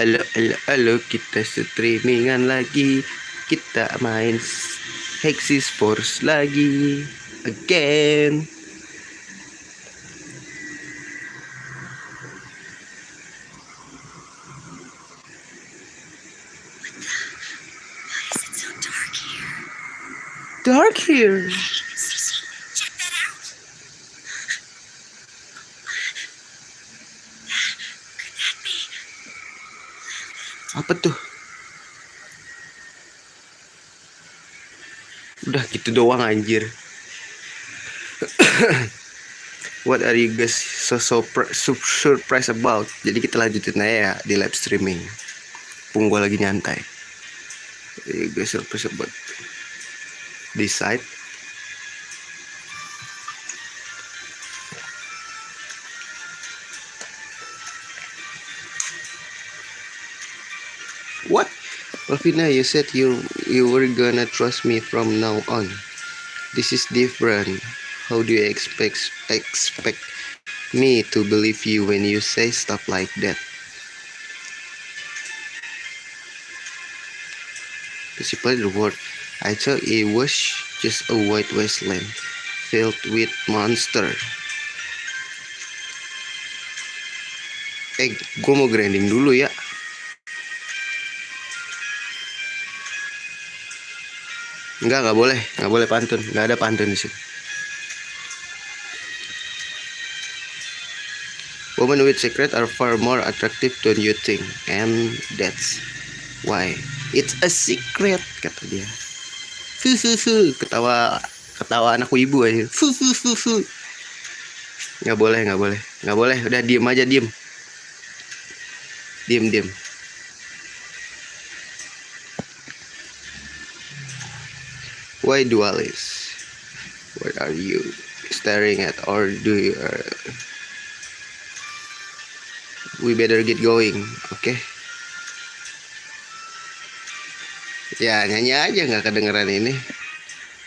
Halo, halo, halo, kita streamingan lagi. Kita main Hexis Force lagi. Again. Dark here. Check that out. Could that be? Apa tuh? Udah gitu doang anjir. What are you guys so surprised about? Jadi kita lanjutin aja ya di live streaming. Pung gua lagi nyantai. You guys surprised about this side? What? Alvina, you said you were gonna trust me from now on. This is different. How do you expect me to believe you when you say stuff like that? Basically the word I thought it was just a white wasteland filled with monster. Gue mau grinding dulu ya. Nggak boleh pantun, nggak ada pantun di sini. Women with secret are far more attractive than you think, and that's why it's a secret, kata dia. Ketawa anak ibu aja. Nggak boleh. Udah diem aja, diem. Why dualist? What are you staring at, or do you? We better get going, okay? Ya nyanyi aja, nggak kedengeran ini.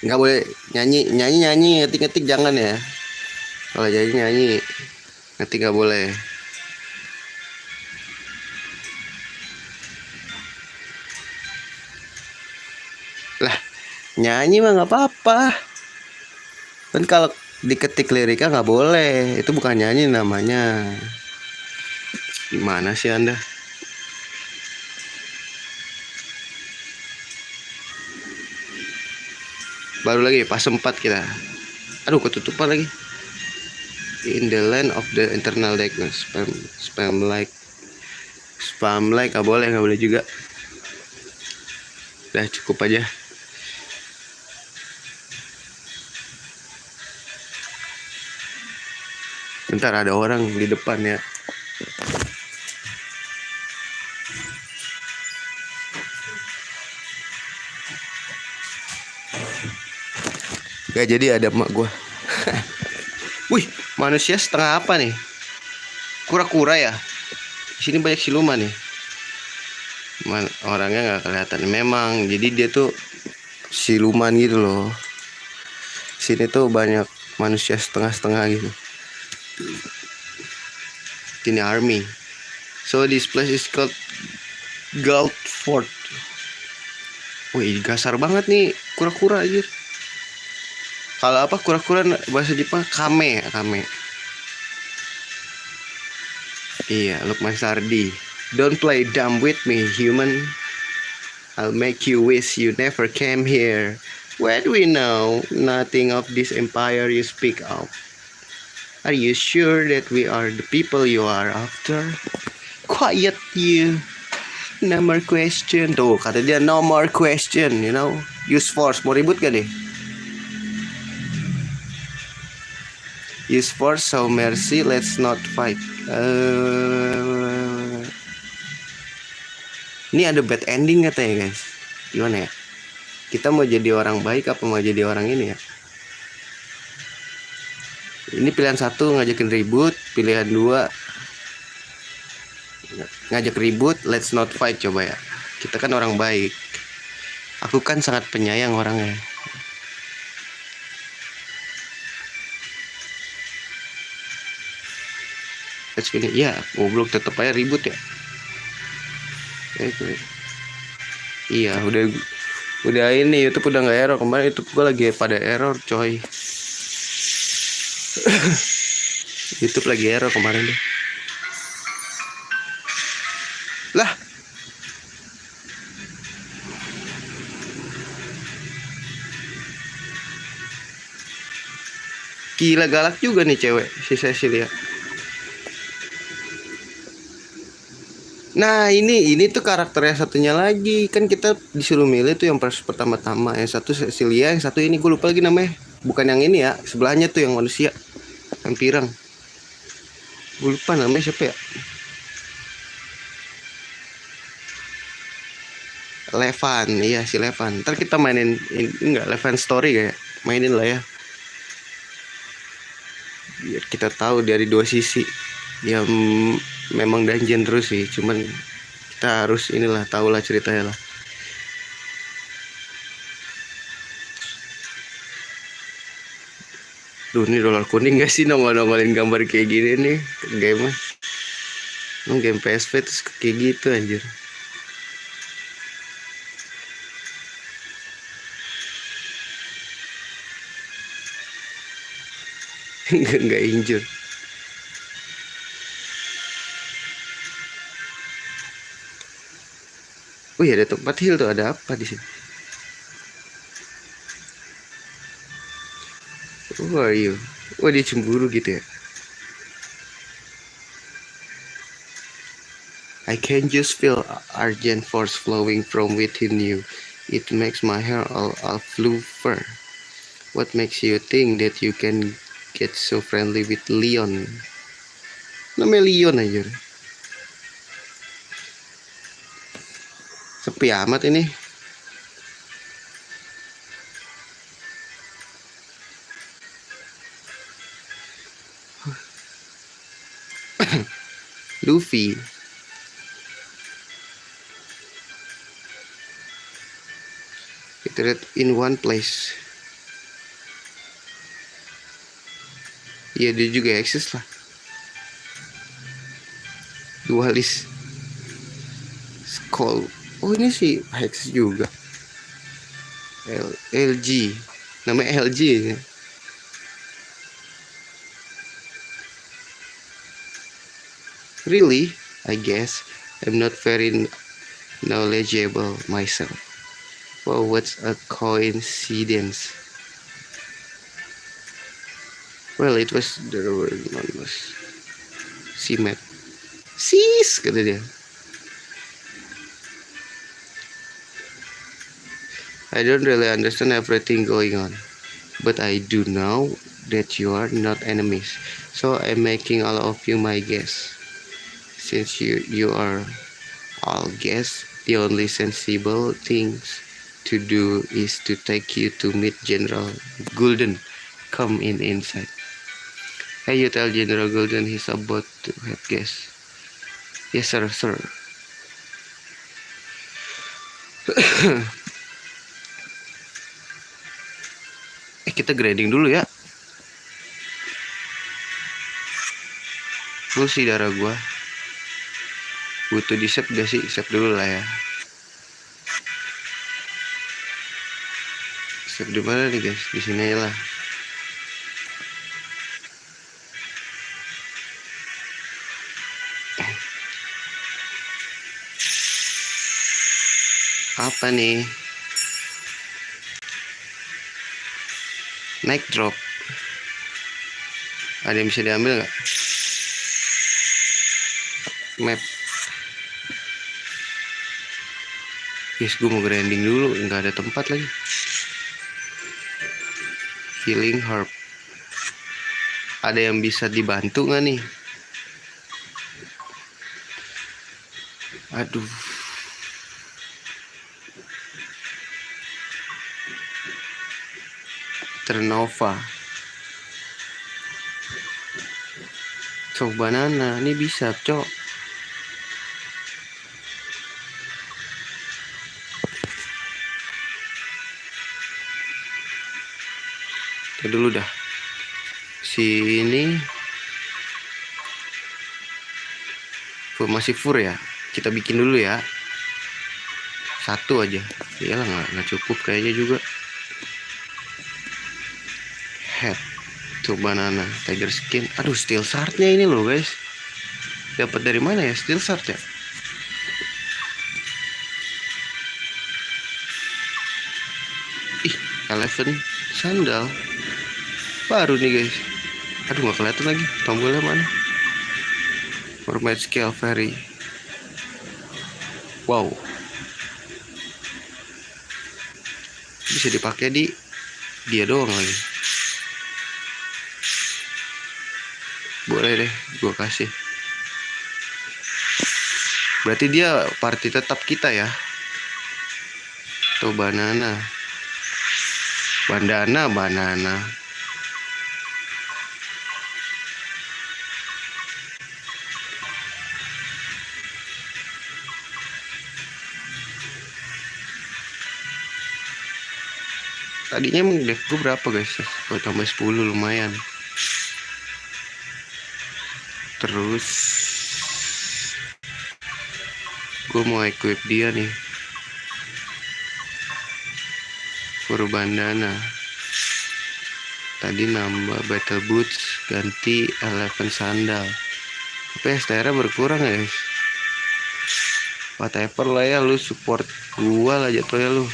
Nggak boleh nyanyi, ngetik jangan ya. Kalau jadi nyanyi, ngetik nggak boleh. Lah, nyanyi mah nggak apa-apa. Kan kalau diketik liriknya nggak boleh. Itu bukan nyanyi namanya. Gimana sih Anda? Baru lagi pas 4 kita. Aduh, ketutupan lagi. In the land of the internal darkness, spam like nggak boleh juga. Udah cukup aja. Bentar, ada orang di depan ya. Gak jadi, ada emak gue. Wih, manusia setengah apa nih? Kura-kura ya? Di sini banyak siluman nih. Orangnya nggak kelihatan. Memang, jadi dia tuh siluman gitu loh. Sini tuh banyak manusia setengah-setengah gitu. Ini army. So this place is called Galt Fort. Wih, gasar banget nih kura-kura aja. Kalau apa kura-kura bahasa Jepang kame. Iya, Lukman Sardi. Don't play dumb with me, human. I'll make you wish you never came here. What do we know? Nothing of this empire you speak of. Are you sure that we are the people you are after? Quiet you. No more question. Tuh, kata dia no more question, you know. Use force. Mau ribut gak nih? Use force, show mercy, let's not fight. Ini ada bad ending katanya guys. Gimana ya? Kita mau jadi orang baik apa mau jadi orang ini ya? Ini pilihan 1 ngajakin ribut, pilihan 2 ngajak ribut, let's not fight. Coba ya. Kita kan orang baik. Aku kan sangat penyayang orangnya. Let's finish. Ya, goblok, tetep aja ribut ya. Oke. Iya, udah ini YouTube udah nggak error. Kemarin YouTube gua lagi pada error, coy. YouTube lagi error kemarin deh. Lah, gila galak juga nih cewek si Cecilia. Nah ini tuh karakternya satunya lagi. Kan kita disuruh milih tuh yang pertama-tama. Yang satu Cecilia, yang satu ini gue lupa lagi namanya. Bukan yang ini ya, sebelahnya tuh yang manusia, yang pirang. Gue lupa namanya siapa ya. Levan, iya si Levan. Ntar kita mainin enggak Levan Story kayak. Mainin lah ya. Biar kita tahu dari dua sisi. Ya memang dungeon terus sih, cuman kita harus inilah tahu lah ceritanya lah. Duh, ini dolar kuning gak sih nongol-nongolin gambar kayak gini nih game mah. Game PSP terus kayak gitu anjir. Nggak injur. Oh iya, ada tempat heal tuh, ada apa di sini? Who are you? Wah, dia cemburu gitu ya. I can just feel argent force flowing from within you. It makes my hair all flew fur. What makes you think that you can get so friendly with Leon? Namanya Leon aja. Sepi amat ini. Luffy. It in one place. Iya, dia juga eksis lah. Dualis. Skull. Oh, ini sih Hex juga. LG. Namanya LG ya. Really? I guess I'm not very knowledgeable myself. Well, what's a coincidence? Well, it was the word was Simet. Sis, kata dia. I don't really understand everything going on, but I do know that you are not enemies. So I'm making all of you my guests. Since you are all guests, the only sensible things to do is to take you to meet General Gulden. Come inside. Hey, you tell General Gulden he's about to have guests. Yes, sir. Kita grinding dulu ya. Full sih darah gua. Butuh di save gak sih? Save dulu lah ya. Save di mana nih guys? Di sini aja lah. Apa nih? Night drop. Ada yang bisa diambil nggak? Map. Guys, gue mau grinding dulu. Nggak ada tempat lagi. Healing herb. Ada yang bisa dibantu nggak nih? Aduh. Ternova. Cok banana. Ini bisa, cok. Kita dulu dah. Sini. Masih fur ya. Kita bikin dulu ya. Satu aja. Iyalah nggak cukup kayaknya juga. Head to banana tiger skin. Aduh, steel shardnya ini loh guys. Dapat dari mana ya steel shard ya? Ih, elephant sandal. Baru nih guys. Aduh, nggak kelihatan lagi tombolnya mana. Mermaid scale fairy. Wow. Bisa dipakai di dia doang lagi. Boleh deh, gua kasih. Berarti dia party tetap kita ya. Tuh banana. Banana. Tadinya emang dev gue berapa guys? Oh, tambah 10 lumayan. Terus gue mau equip dia nih. Fur bandana. Tadi nambah battle boots, ganti elephant sandal. Tapi STR berkurang ya guys. Whatever lah ya, lu support gua lah jatuhnya lu.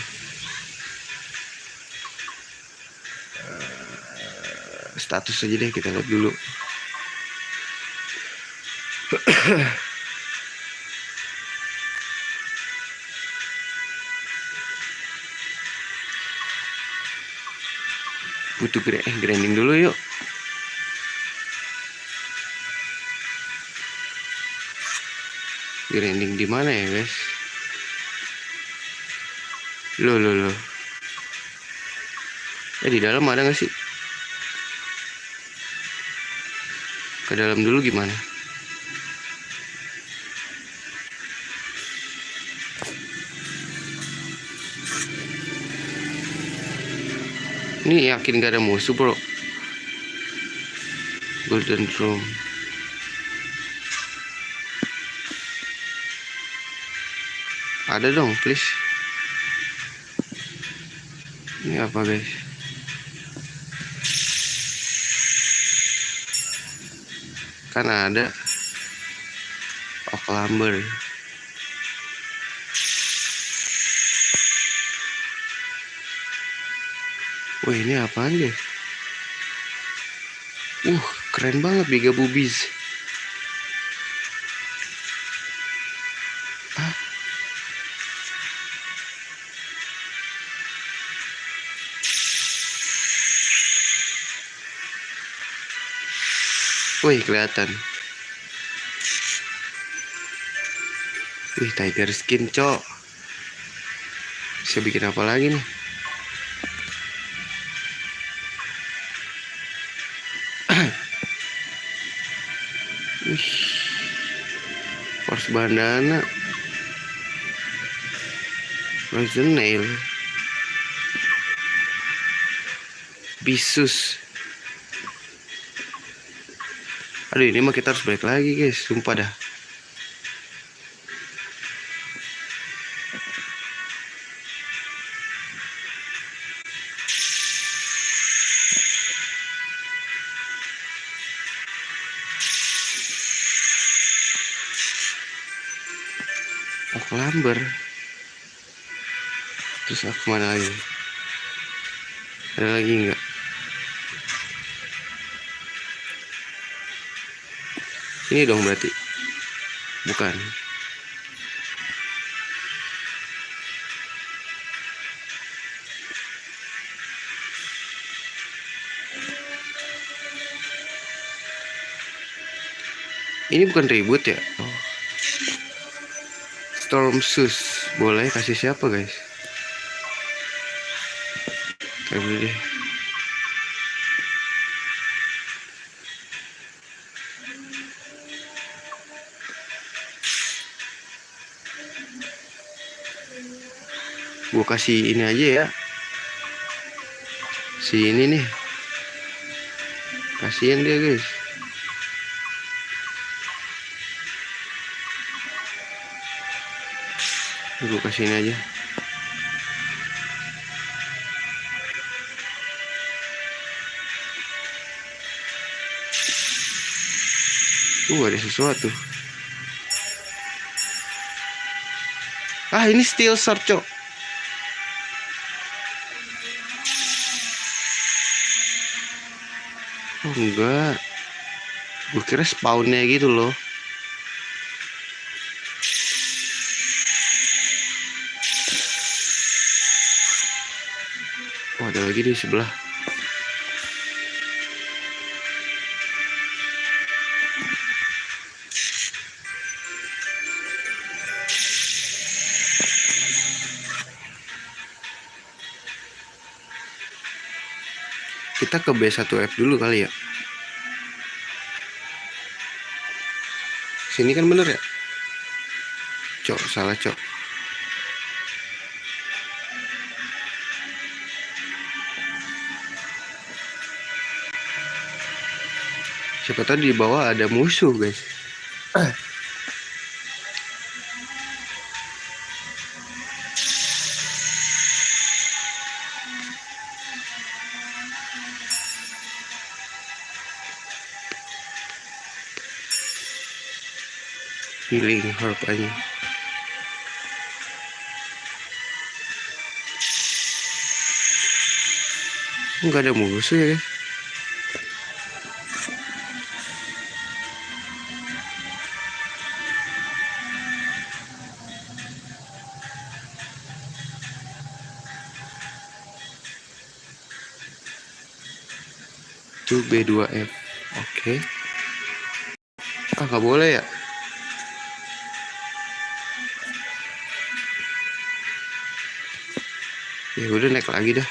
Status aja deh, kita lihat dulu. Butuh grinding dulu yuk. Grinding di mana ya guys? Loh. Di dalam ada nggak sih? Ke dalam dulu gimana? Ini yakin gak ada musuh bro? Golden Drum. Ada dong please. Ini apa guys? Kan ada oak lumber. Wah, ini apaan guys? Keren banget Biga Boobies. Wih, kelihatan. Wih, tiger skin cok. Bisa bikin apa lagi nih? Wih, force bandana. Poison nail. Bisus. Aduh, ini mah kita harus balik lagi guys, sumpah dah. Oak lumber. Terus aku mana lagi? Ada lagi nggak? Ini dong berarti. Bukan. Ini bukan ribut ya? Oh. Storm Sus. Boleh kasih siapa guys? Kayak beli deh. Gue kasih ini aja ya. Si ini nih. Kasihan dia guys. Gue kasih ini aja. Ada sesuatu. Ini steel shard, cok. Oh enggak. Gue kira spawnnya gitu loh. Ada lagi di sebelah. Kita ke B1F dulu kali ya. Sini kan bener ya? Cok, salah cok. Siapa tahu di bawah ada musuh, guys. Healing herb aja. Enggak ada musuh ya, guys. Itu B2F. Oke. Nggak boleh ya? Ya udah, naik lagi dah.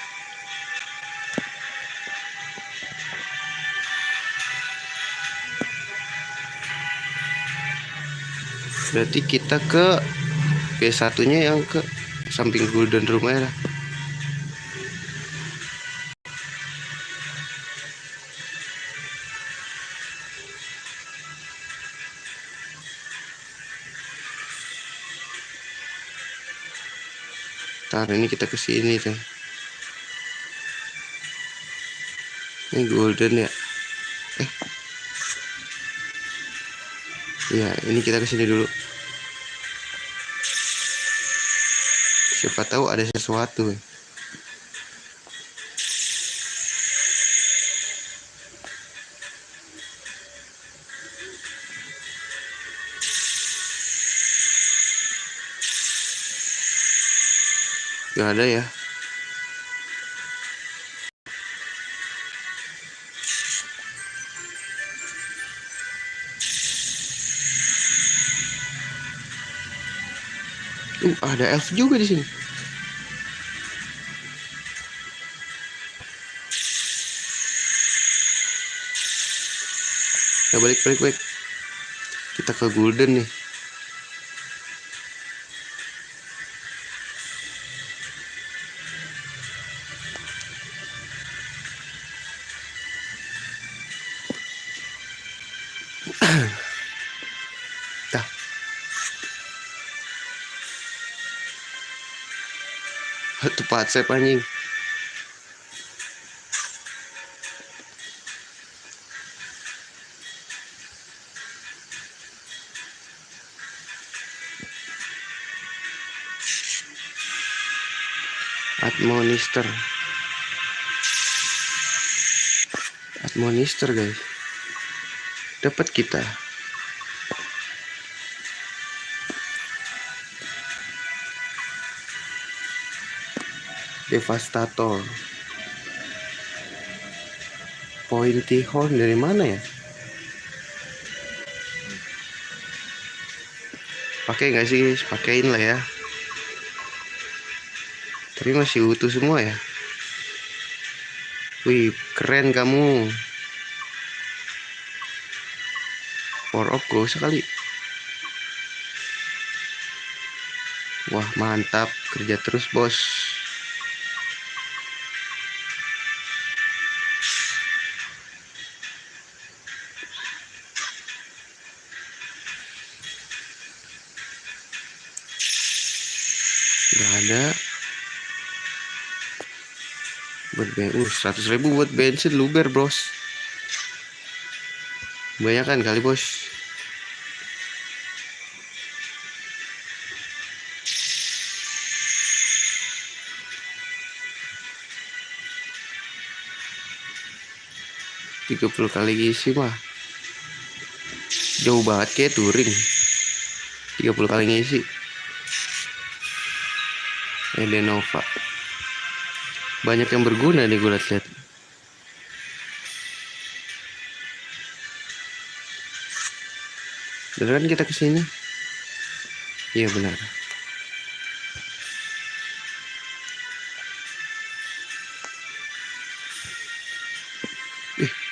Berarti kita ke B1-nya yang ke samping Golden Room ya. Ntar ini kita ke sini tuh. Ini Golden ya. Ya, ini kita ke sini dulu. Siapa tahu ada sesuatu. Gak ada ya. Ada elf juga di sini. Ya, balik. Kita ke Golden nih. Dah. Tepat saya anjing. Admonister guys, dapat kita. Devastator, pointy horn dari mana ya? Pakai nggak sih? Pakein lah ya. Tapi masih utuh semua ya. Wih, keren kamu. Power up gak usah kali. Wah, mantap. Kerja terus, bos. Gak ada. Buat 100.000 buat bensin luber, bros. Banyak kan kali, bos. 30 kali ngisi mah jauh banget, kayak touring 30 kali ngisi. Edenova banyak yang berguna nih gue liat-liat. Beneran kita kesini? Iya benar.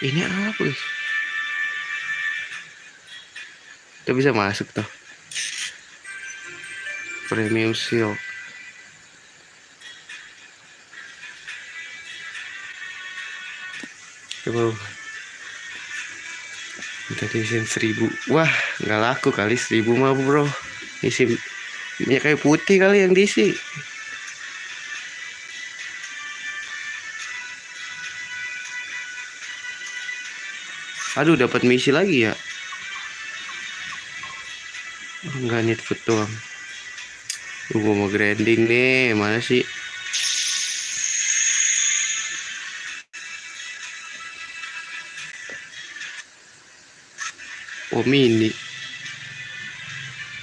Ini apa guys? Kita bisa masuk tuh. Premium Seal. Coba kita diisiin 1000. Wah nggak laku kali 1000 mah bro. Isi minyak kayu putih kali yang diisi. Aduh dapat misi lagi ya. Enggak, need food doang. Gue mau grinding nih, mana sih? Oh mini.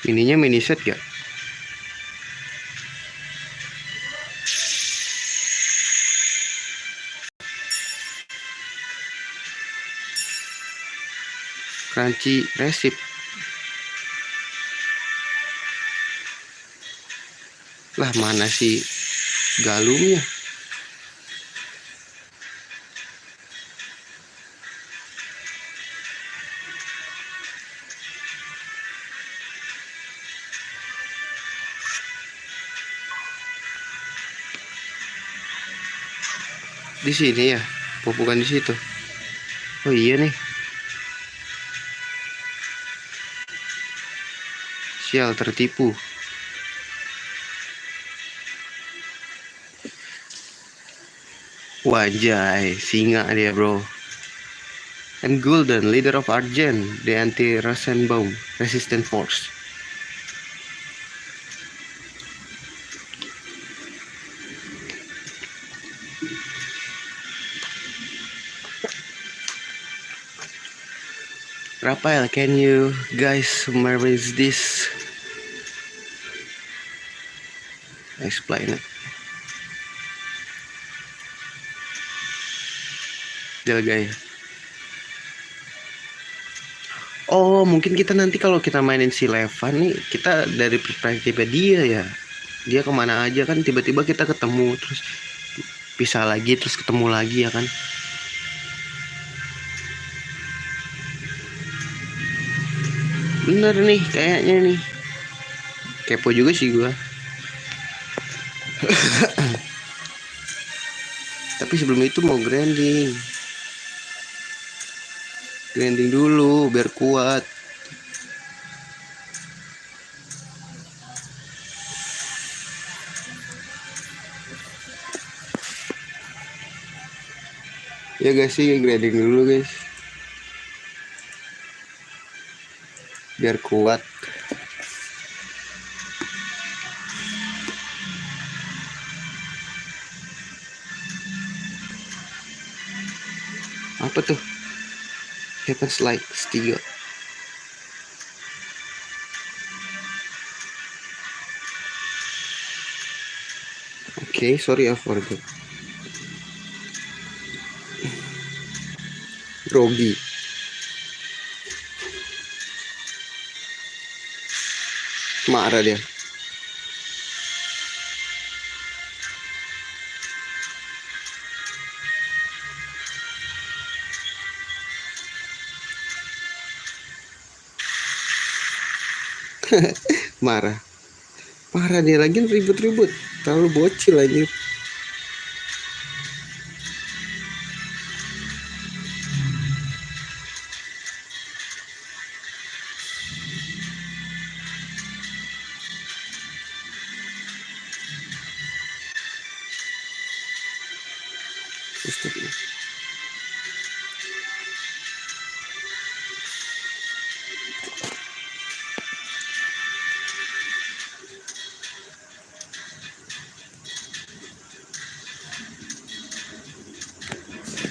Mininya mini set gak? Crunchy resip. Lah mana sih galumnya? Di sini ya? Oh, bukan di situ. Oh iya nih. Sial, tertipu. Wajay, singa dia bro. And Gulden, leader of Argent, the anti-Rosenbaum resistant force. Raphael, can you guys summarize this? Explain it. Jaga ya. Oh mungkin kita nanti kalau kita mainin si Levan nih, kita dari perspektifnya dia ya. Dia kemana aja kan, tiba-tiba kita ketemu terus pisah lagi terus ketemu lagi ya kan. Bener nih kayaknya nih. Kepo juga sih gua. Tapi sebelum itu mau grinding. Grinding dulu biar kuat. Ya guys sih, grinding dulu guys. Biar kuat. Apa tuh? Happens like Steel. Okay, sorry I forgot. Grogi. Marah dia. Marah. Marah dia lagi ribut-ribut. Terlalu bocil anjir.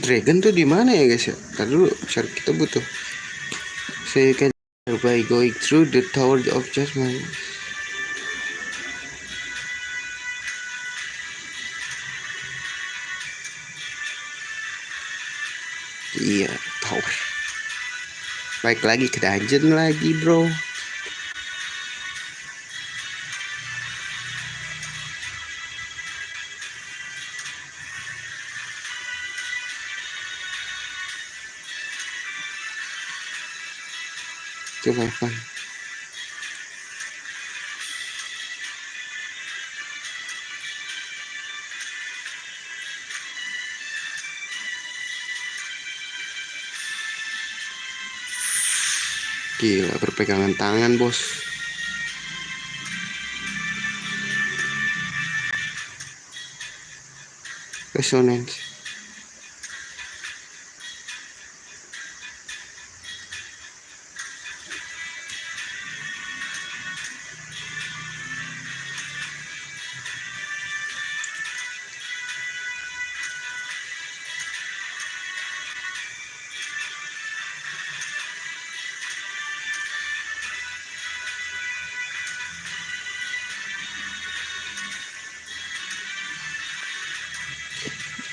Dragon tuh di mana ya guys ya? Ntar dulu, kita butuh. So you can by going through the Tower of Judgment. Iya, tower. Baik lagi ke dungeon lagi, bro. Coba fun. Gila, berpegangan tangan, bos. Resonance.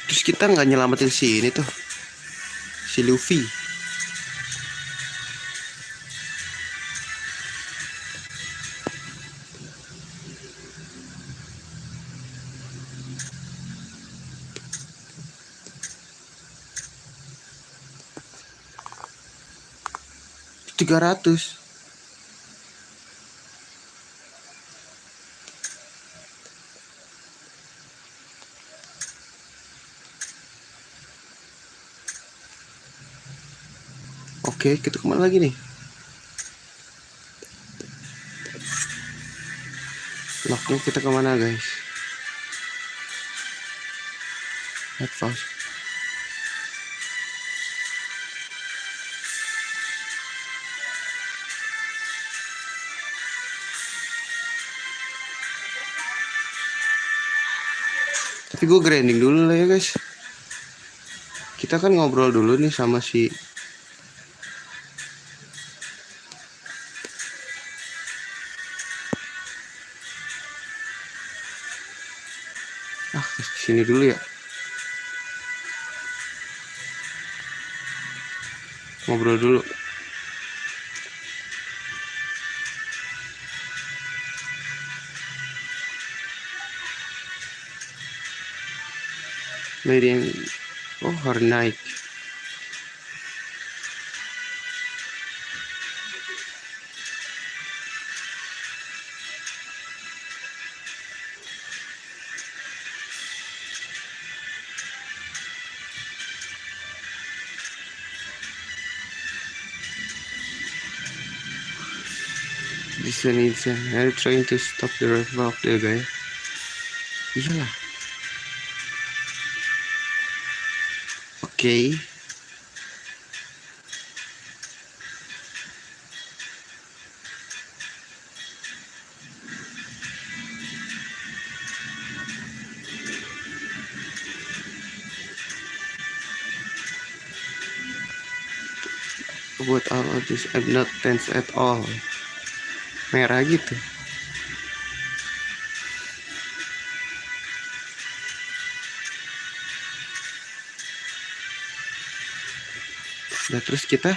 Terus kita nggak nyelamatin si ini tuh, si Luffy. Tiga ratus. Oke, kita kemana lagi nih? Locknya kita kemana guys? Headphones. Tapi gue grinding dulu lah ya guys. Kita kan ngobrol dulu nih sama si sini dulu ya. Ngobrol dulu. Meeting. Oh, her night. This one is are you trying to stop the rival of the guy? Iyalah. Oke. Buat all of this, I'm not tense at all. Merah gitu. Nah terus kita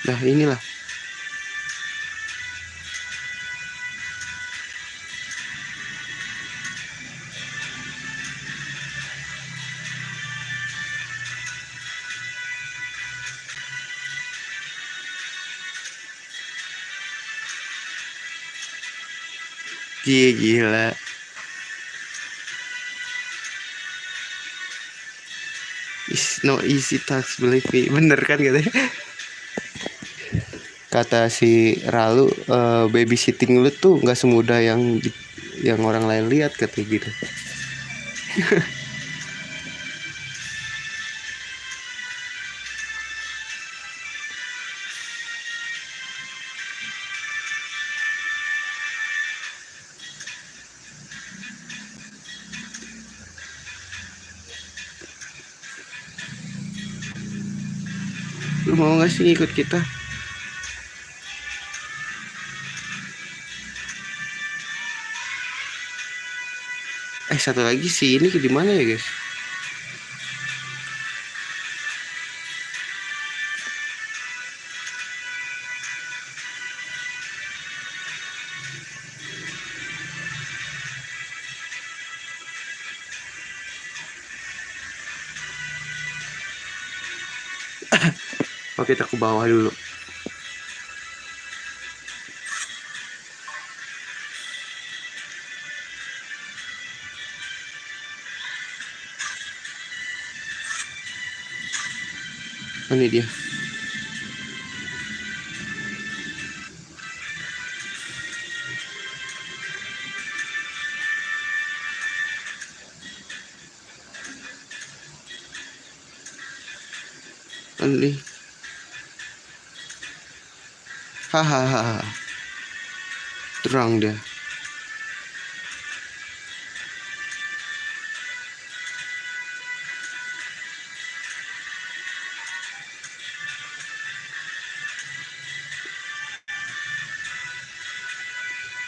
nah inilah. Gila. It's no easy task, believe me. Bener kan katanya? Kata si Ralu, babysitting lu tuh nggak semudah yang orang lain lihat katanya gitu. Lu mau nggak sih ikut kita? Satu lagi sih, ini di mana ya guys? Oke, kita ke bawah dulu. Oh, ini dia. Ini. Hahaha. Terang dia.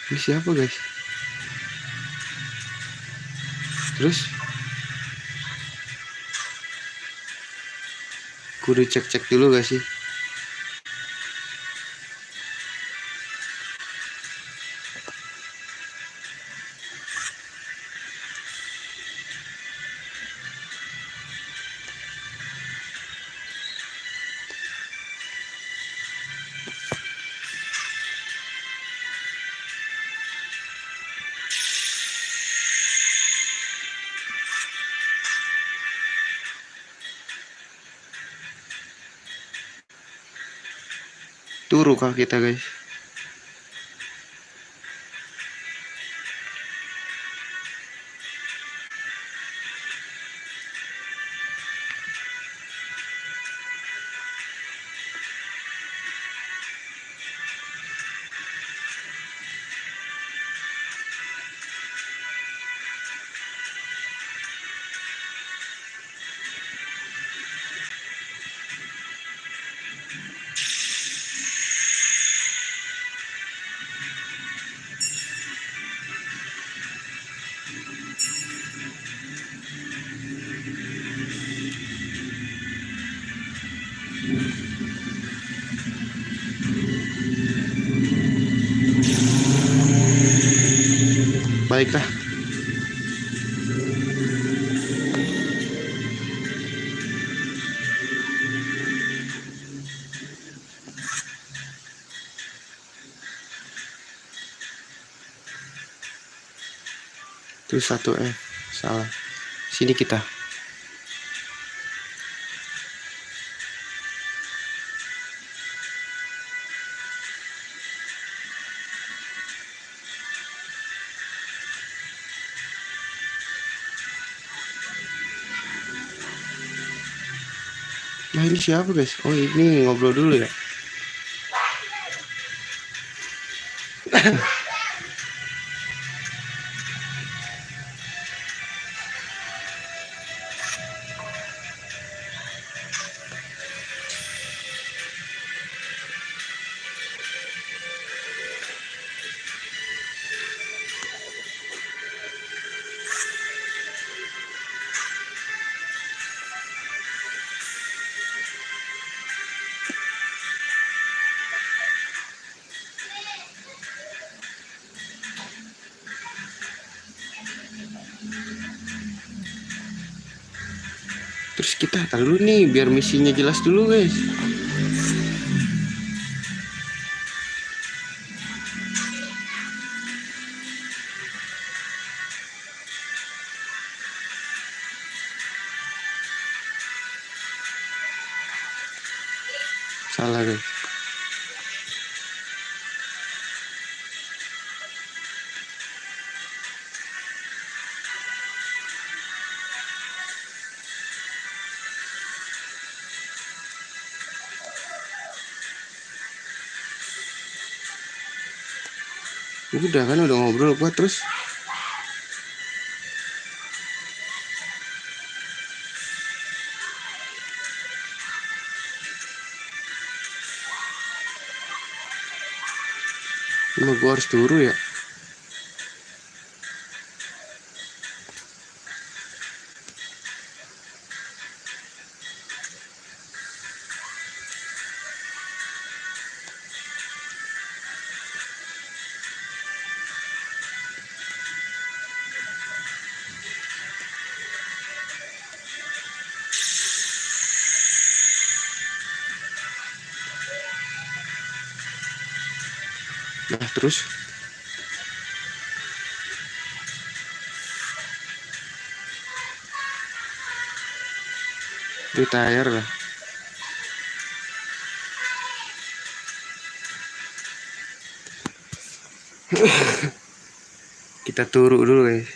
Ini siapa guys? Terus kudu cek-cek dulu gak sih? Turu kah kita guys? Baiklah. Itu 1F. Salah. Sini kita. Nah, ini siapa guys? Oh, ini ngobrol dulu ya. Terus kita tar dulu nih biar misinya jelas dulu guys. salah guys. Udah kan udah ngobrol gua terus. Cuma gua harus turu ya. Nah terus retire lah. Kita turu dulu guys.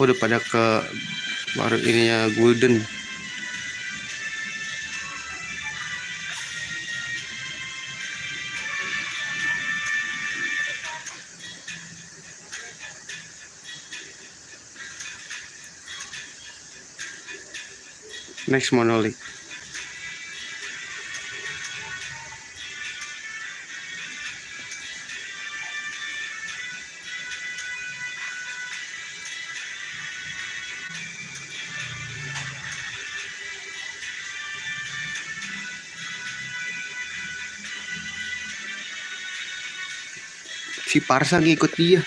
Udah pada ke warung ininya Golden. Next Monolith. Si Parsa ngikut dia.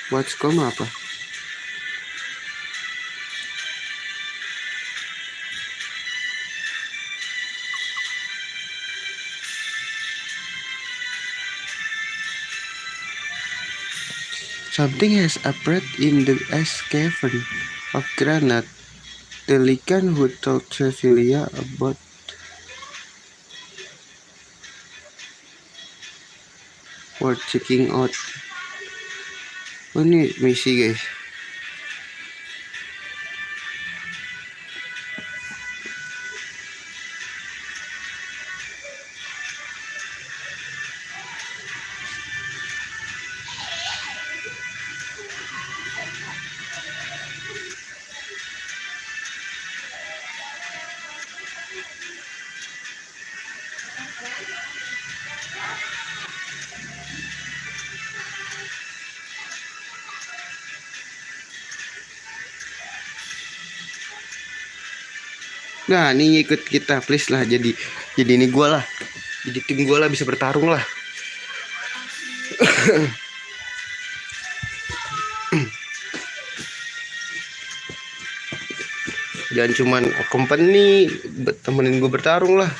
Watchcom apa? Something has appeared in the ice cavern of Granite. The Lycan who told Cecilia about worth checking out. Oh, ini misi guys. Nah ini ikut kita please lah, jadi ini gue lah, jadi tim gue lah, bisa bertarung lah. Jangan cuman company temenin gue bertarung lah.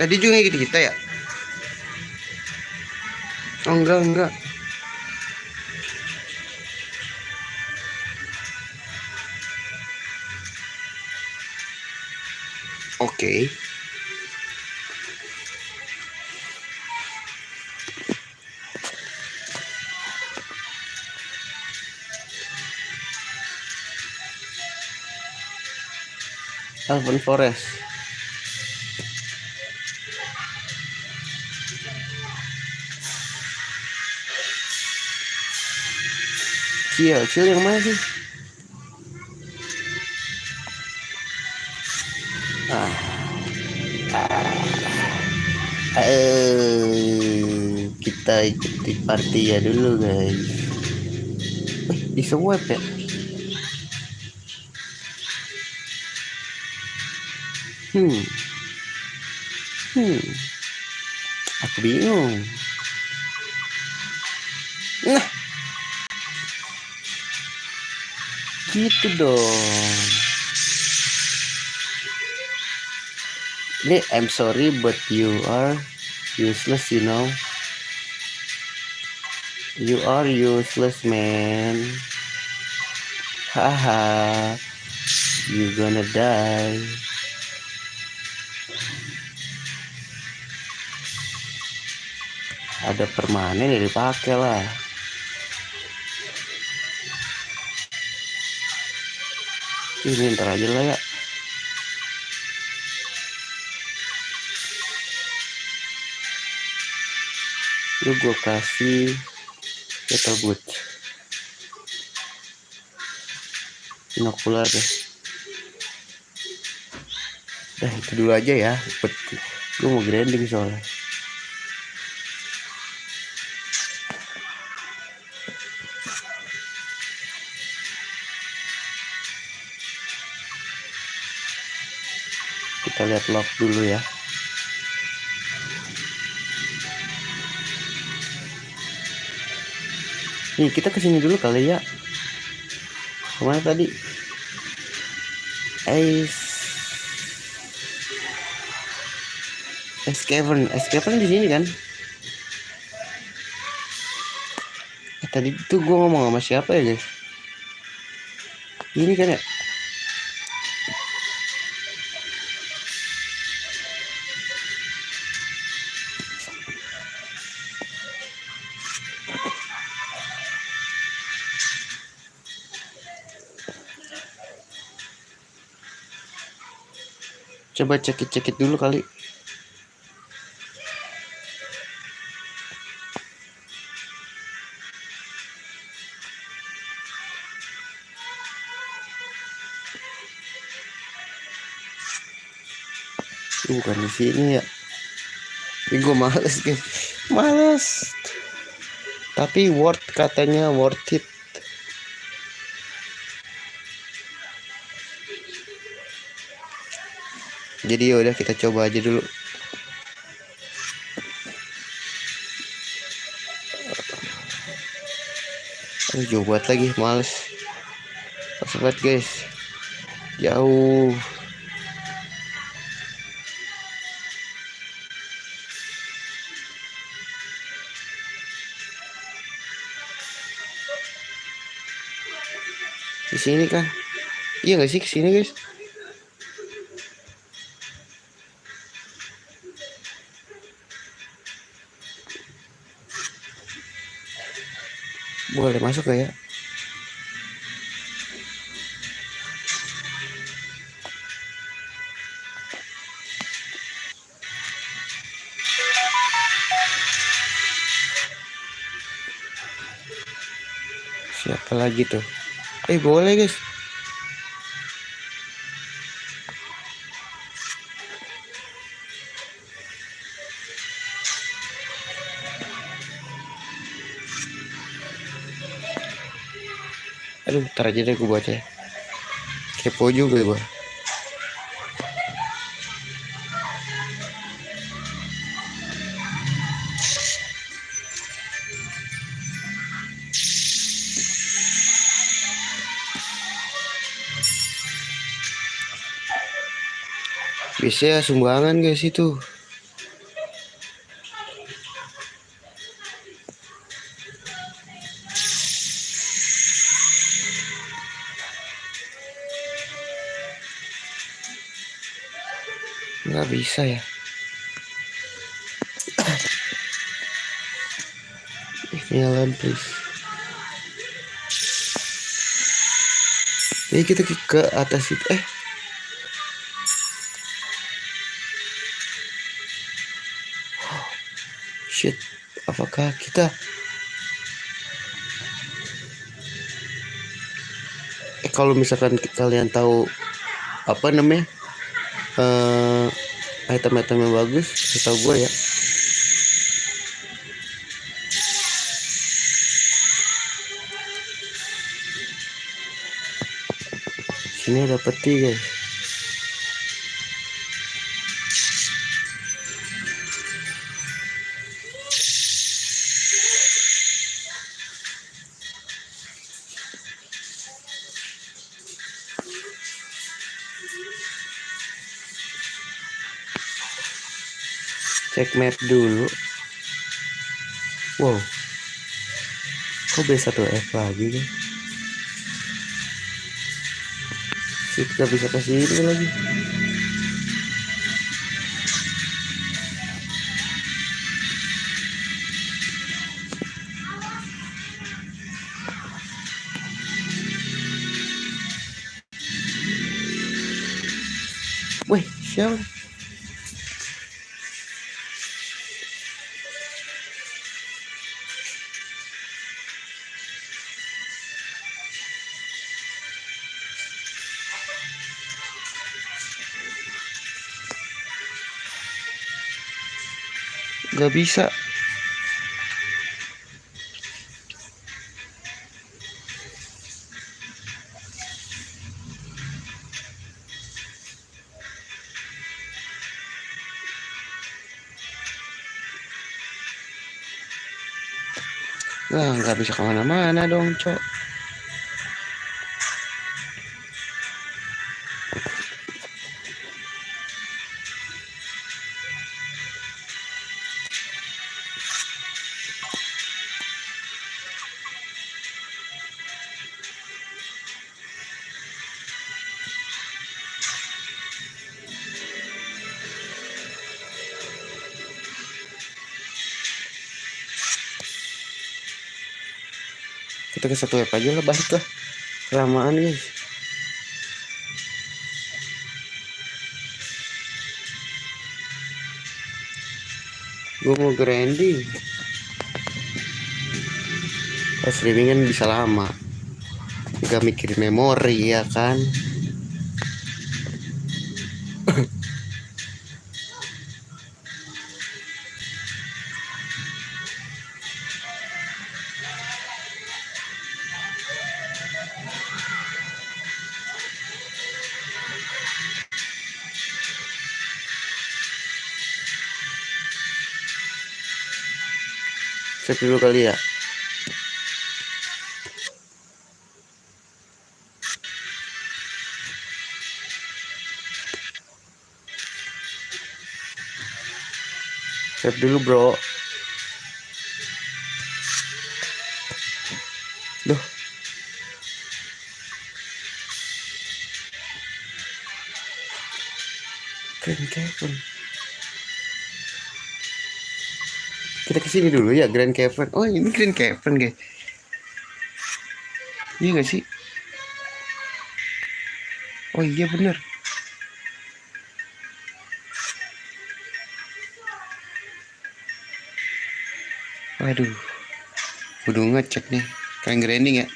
Tadi juga ngikut kita ya? Oh enggak. Oke. Elven Forest. Cil yang mana sih? Kita ikuti party ya dulu guys. Di swipe ya? Hmm. Aku bingung. Nah, gitu dong. Ini I'm sorry but you are useless, you know. You are useless, man. Haha. You gonna die. Ada permanen ya dipakai lah. Ini ntar aja lah ya. Lu gue kasih Battle Boot binokular deh. Dah itu dulu aja ya. Gue mau grinding soalnya. Kita lihat log dulu ya. Nih kita kesini dulu kali ya. Kemana tadi? Cavern di sini kan? Tadi tuh gue ngomong sama siapa ya guys? Ini kan ya? Coba cekit dulu kali. Bukan di sini ya. Ini gue males guys. Males. Tapi katanya worth it. Jadi yaudah kita coba aja dulu. Jauh banget lagi, males. Pas banget guys. Jauh. Di sini kan? Iya nggak sih kesini guys? Boleh masuk gak ya? Siapa lagi tuh? Boleh guys. Aduh, ntar aja deh gue baca ya. Kepo juga gue. Biasanya sumbangan guys itu. Nggak bisa ya. Nyalain please. Jadi kita ke atas itu. Shit. Apakah kita kalau misalkan kalian tahu apa namanya item-item yang bagus, tahu gue ya. Sini ada peti guys. Cek map dulu. Wow, kok B1F lagi nih? Sip, gak bisa ke sini lagi. Wih, siapa? Gak bisa. Nah, nggak bisa kemana-mana dong, Cok. Kita ke 1F aja lah, balik lah. Kelamaan guys. Gue mau grinding. Pas streaming kan bisa lama. Gak mikirin memori ya kan. Save dulu kali ya. Save dulu bro. Duh. Grand Cavern. Kita kesini dulu ya, Grand Cavern. Oh ini Grand Cavern guys. Iya gak sih? Oh iya bener. Waduh, kudu ngecek nih. Kayak grinding ya.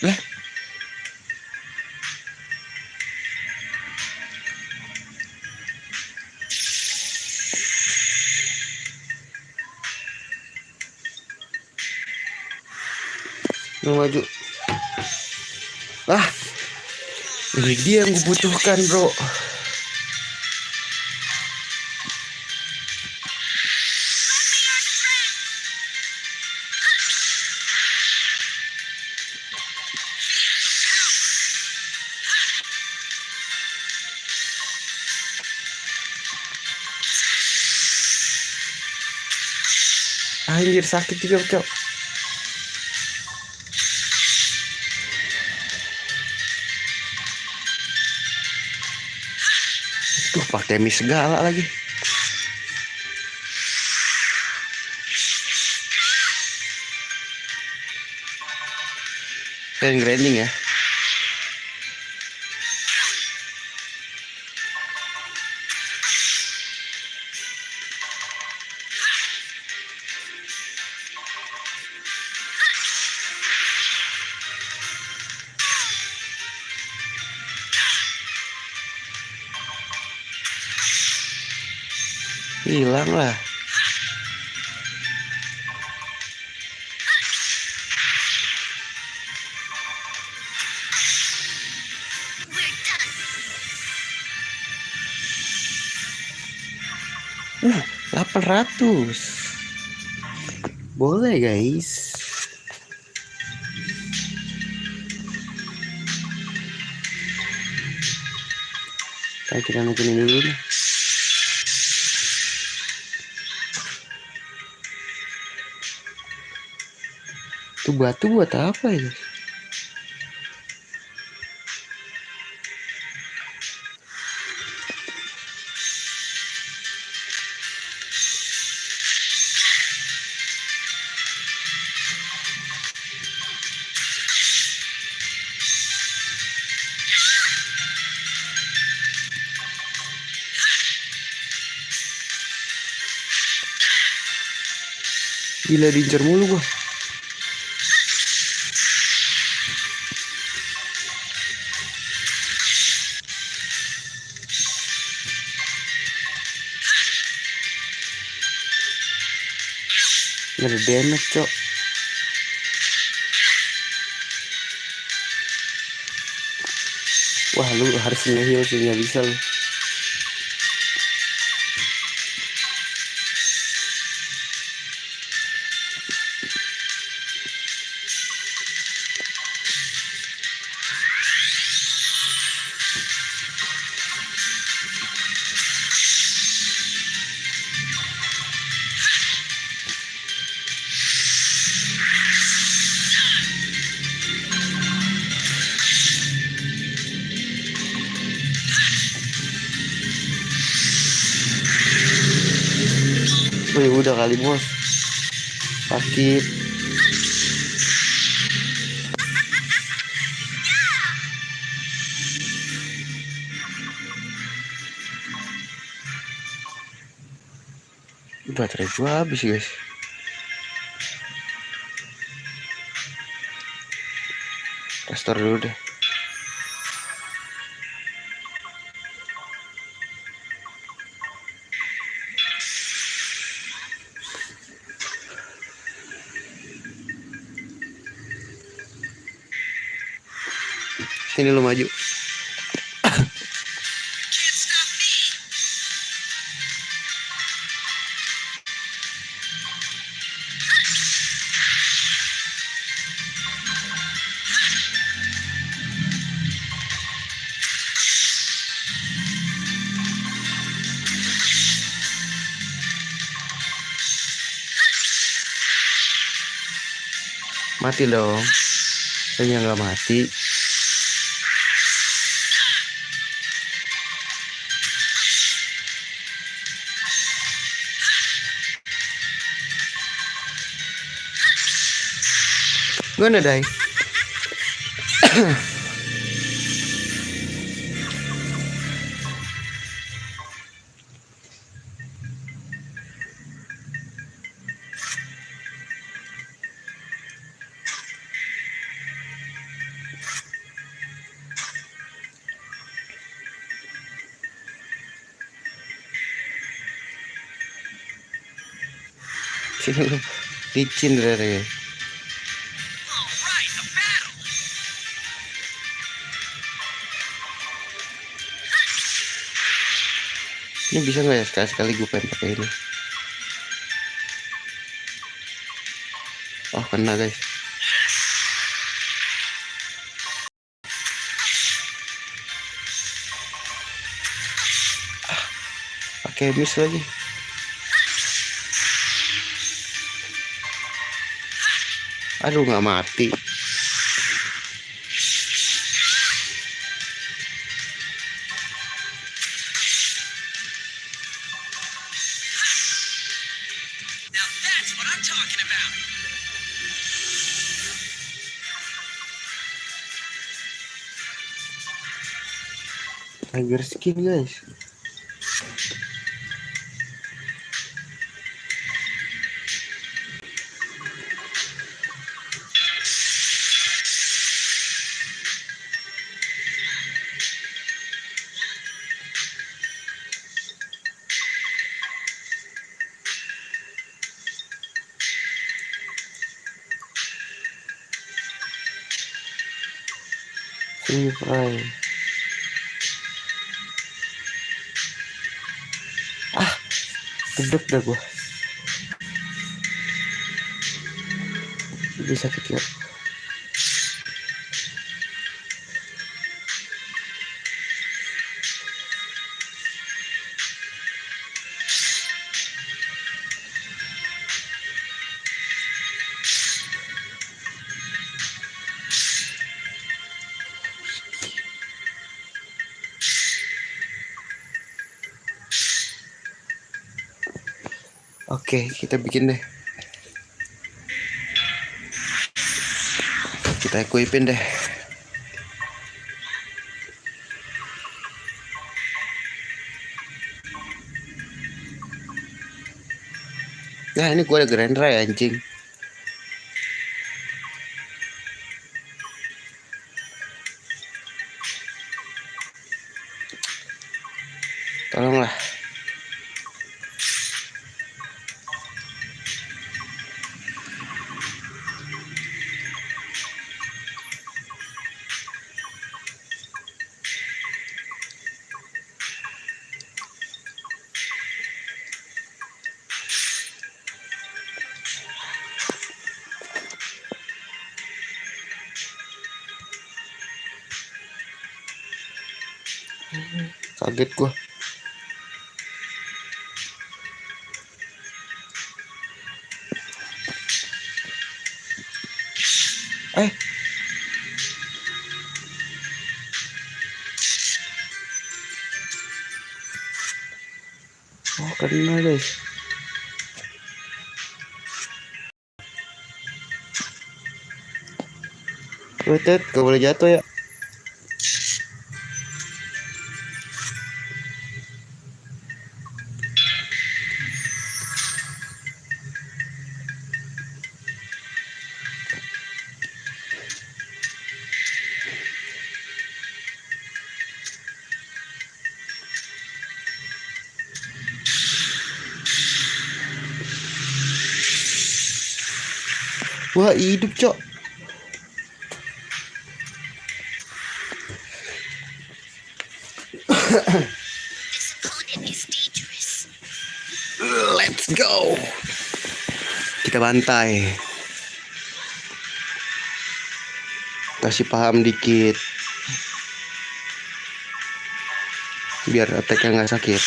Lah. Mau maju. Ah, ini dia yang gue butuhkan bro. Anjir sakit juga cok. Tuh pakai mie segala lagi. Kalian grinding ya. Hilang lah. We're done. 800. Boleh guys. kita naikin dulu nih. Tuh batu buat apa ya? Gila diincar mulu gua. Gak ada damage, cok. Wah, lu harus nge-heal sih, gak bisa lu. Wih, udah kali bos. Sakit. Baterai gua habis guys. Restore dulu deh. Sini lu maju. Can't stop me. Mati dong. Kayaknya nggak mati. Gonna die. Sini lu. Licin ternyata ya. All right, a battle. Ini bisa nggak ya sekali-sekali gue pengen pakai ini. Oh kena guys. Pakai miss lagi. Aduh nggak mati. Now that's what I'm talking about. Tiger skin guys. Free fry. Gedek dah gua. Jadi sakit ya. Oke, kita bikin deh. Kita equipin deh. Nah, ini gua ada grinder ya anjing. Tolonglah. Kaget gua. Eh. Oh, kena guys. Tet, gak boleh jatuh ya. Wah, hidup, Cok. Let's go. Kita bantai. Kasih paham dikit. Biar attack-nya nggak sakit.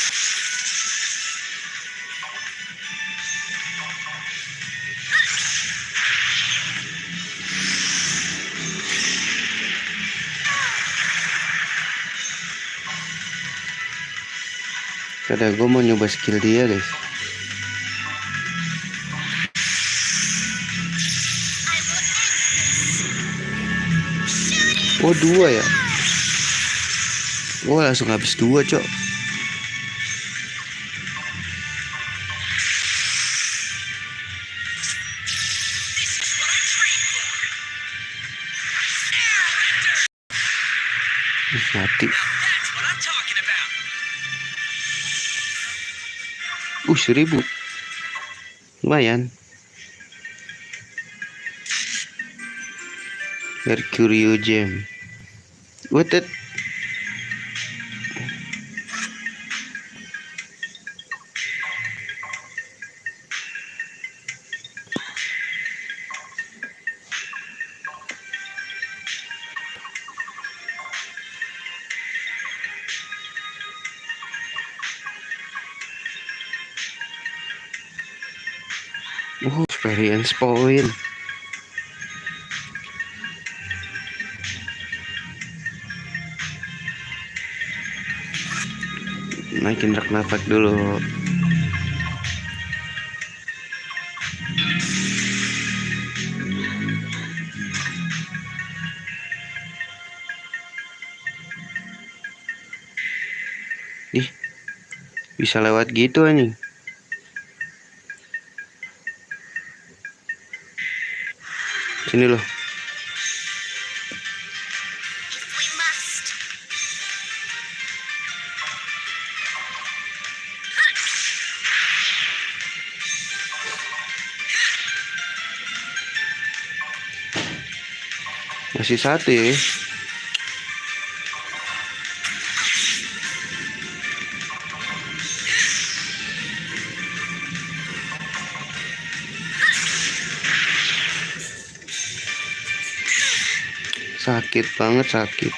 Kadang gue mau nyoba skill dia guys. Oh, 2 ya. Gue langsung habis 2, Cok. Mati. 1000. Lumayan. Mercurio Gem. What that? Experience point. Naikin Dark Nafak dulu. Ih, bisa lewat gitu anjing. Sini loh. Masih 1 ya. Sakit banget, sakit.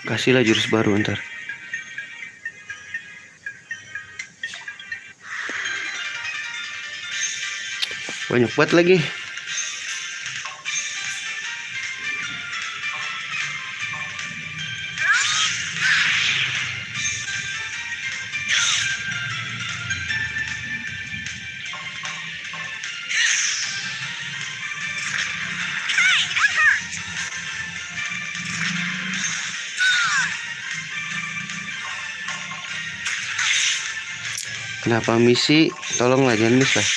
Kasihlah jurus baru ntar. Banyak banget lagi. Kenapa misi? Tolonglah jangan miss lah.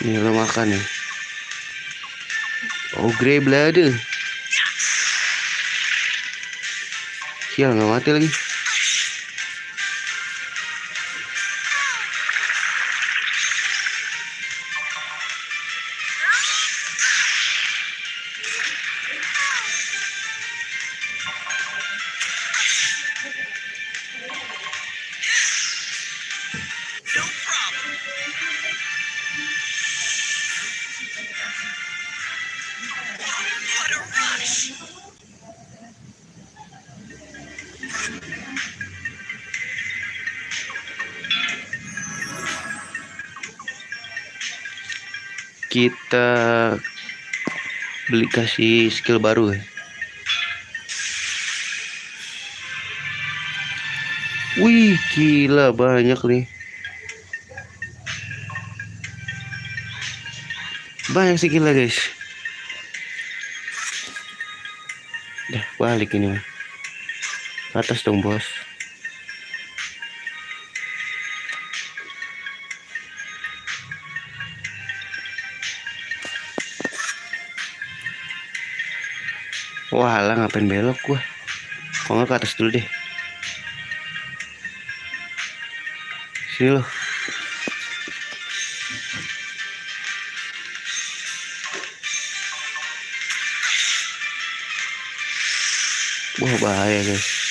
Nih lo makan nih. Oh, grey blood. Sial, nggak mati lagi. No problem. What a rush! Kita beli kasih skill baru ya. Wih, gila banyak nih. Banyak skillnya guys. Dah balik ini. Atas dong bos. Wah lah, ngapain belok gua? Kok nggak ke atas dulu deh. Sini loh. Wah bahaya guys.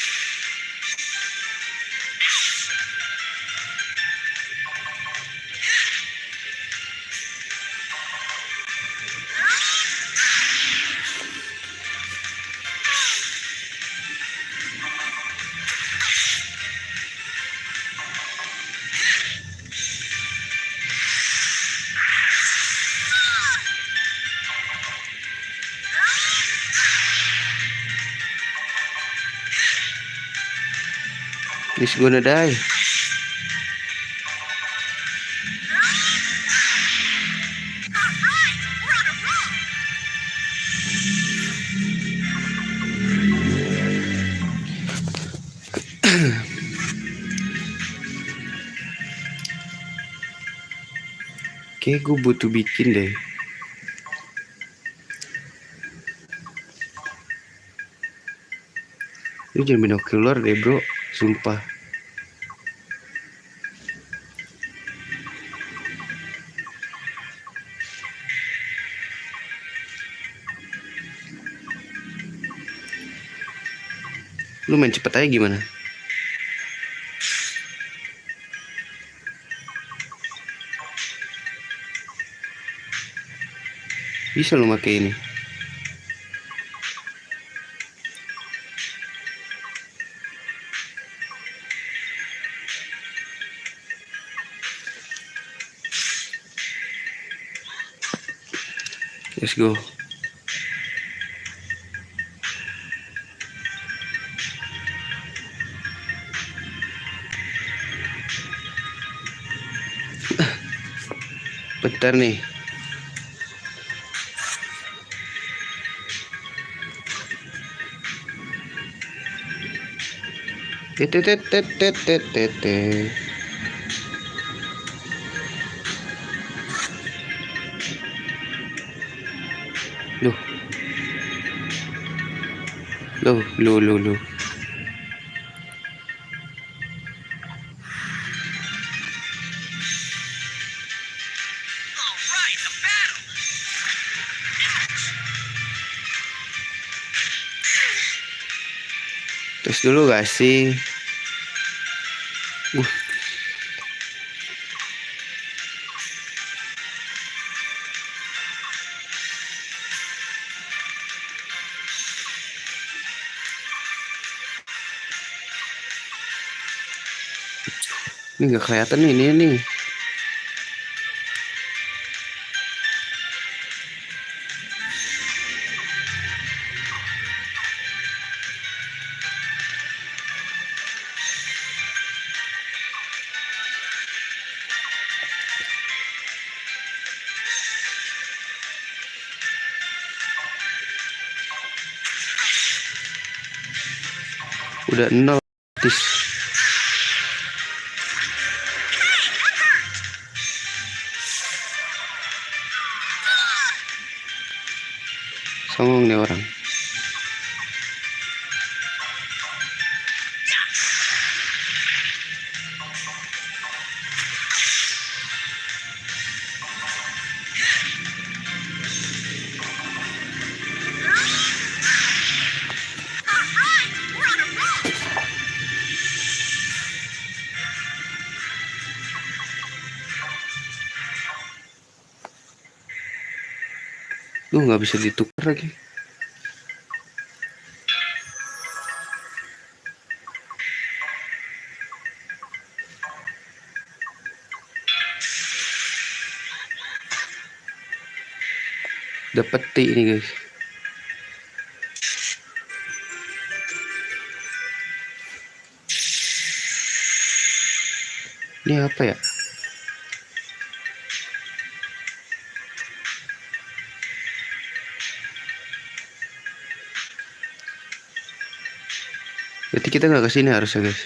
He's gonna die. Alright, we're on a roll! Kayak gue butuh bikin deh. Lu jangan binokular deh bro, sumpah. Lu main cepet aja gimana? Bisa lu pakai ini. Let's go. Bentar nih. Tetetetetetetete. Loh. Loh. Alright, a battle! Tes dulu gak sih? Ini nggak kelihatan ini nih. Udah 0. Songong nih orang. Alright, we're on a roll. Nggak bisa ditukar lagi. Dapat T ini guys. Ini apa ya? Berarti kita nggak kesini harusnya guys.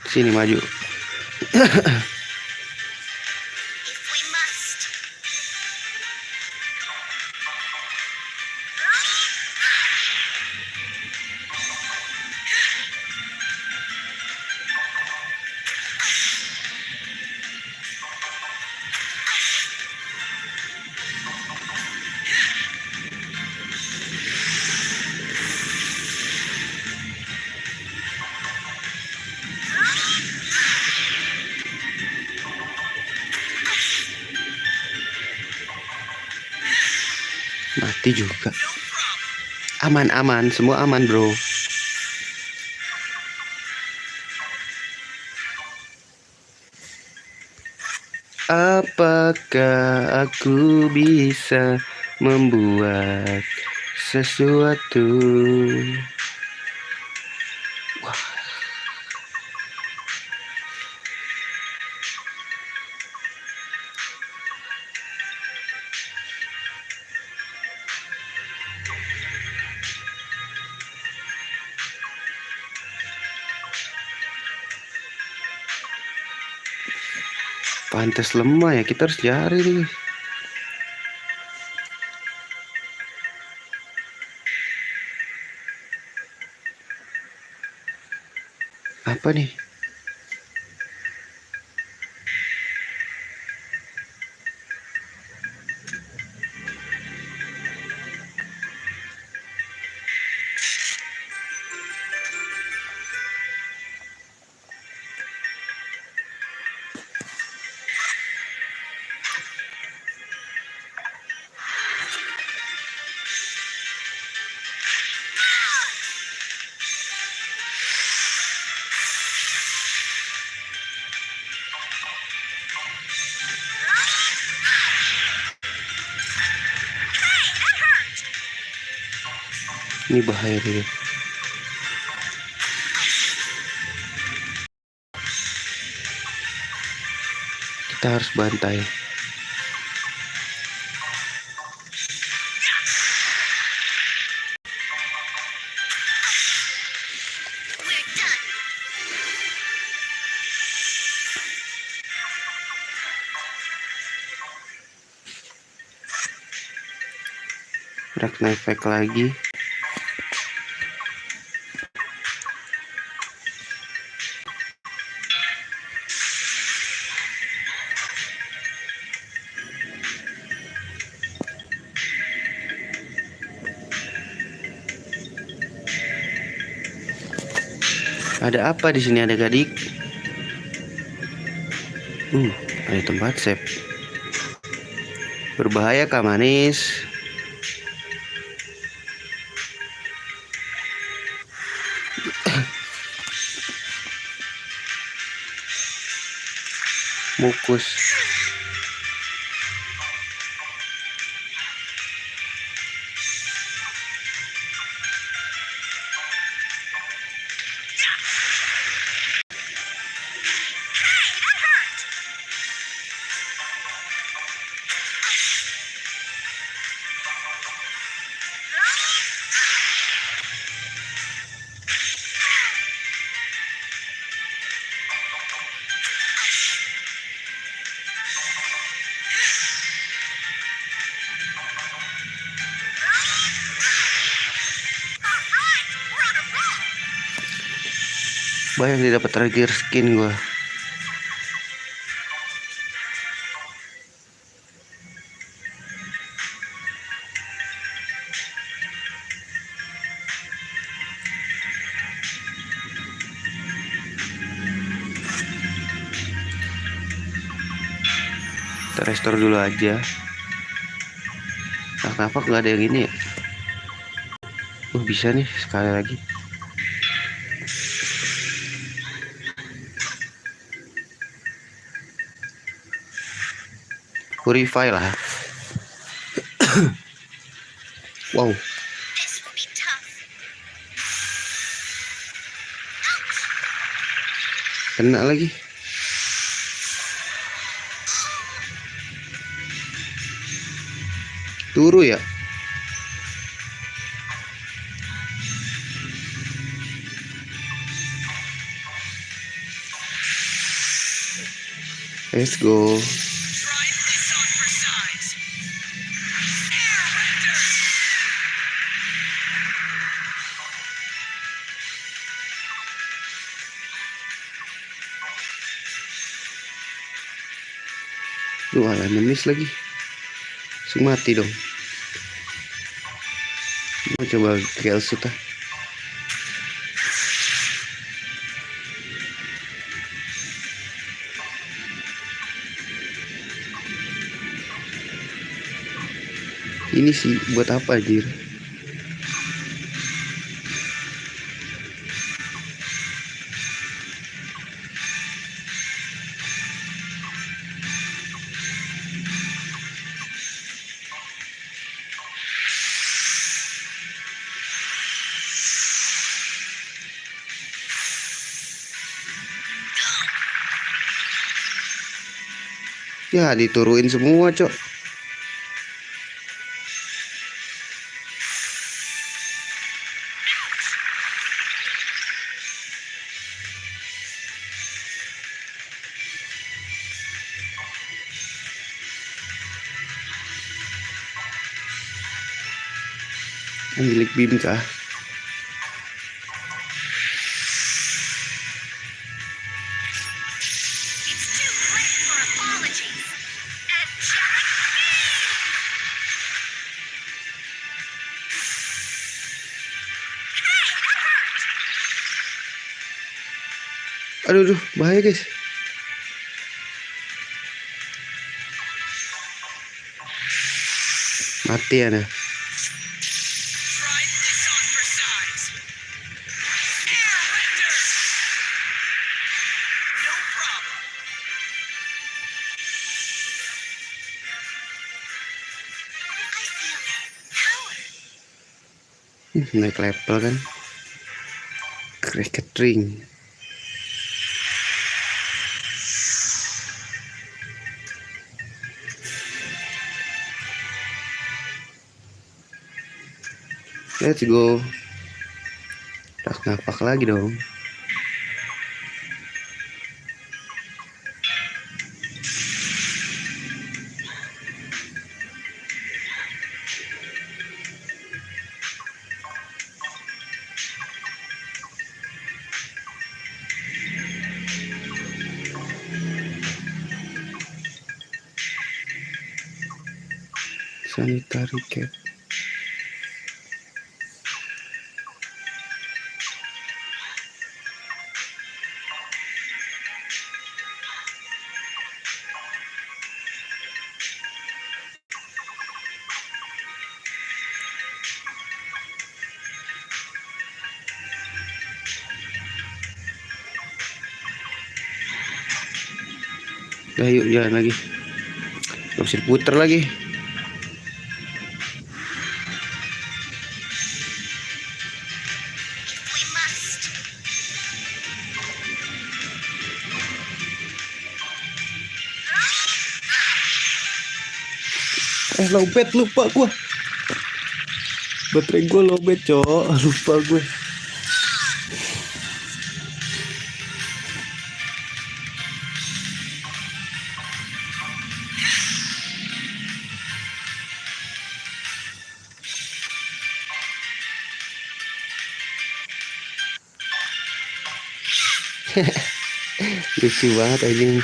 Sini maju. If we must. Mati juga. No problem. Aman, semua aman bro. Apakah aku bisa membuat sesuatu? Wah. Pantes lemah ya, kita harus cari nih. Apa nih? Ini bahaya nih. Kita harus bantai. We're done. Dark Knight Effect lagi. Ada apa di sini adik-adik? Ada tempat save. Berbahaya kah manis? Mukus. Bayang dia dapat trigger skin gua. Kita restore dulu aja. Kenapa nggak ada yang ini ya? Bisa nih sekali lagi. Purify lah. Wow, This will be tough. kena lagi. Turu ya? Let's go. Try this on for size. Duh, ala nemis lagi. Langsung mati dong. Mau coba kill suta. Ini sih buat apa anjir? Ya dituruin semua, Cok. Milik Bim kah? It's too late for apologies. Angelic Aduh, aduh, bahaya guys. Mati ya nah. Try this on for size. Air Render. No problem. I feel power. Naik level kan. Cricket ring. Let's go. Napak lagi dong. Sanitary cap. Udah yuk jalan lagi. Gak bisa diputer lagi. We must. Lowbat lupa gua. Baterai gua lowbat, cok. Lupa gue. Lucu banget ini.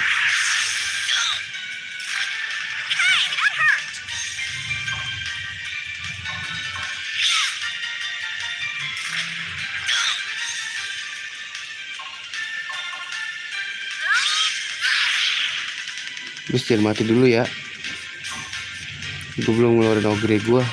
Terus jangan mati dulu ya. Gue belum ngeluarin ogre gue.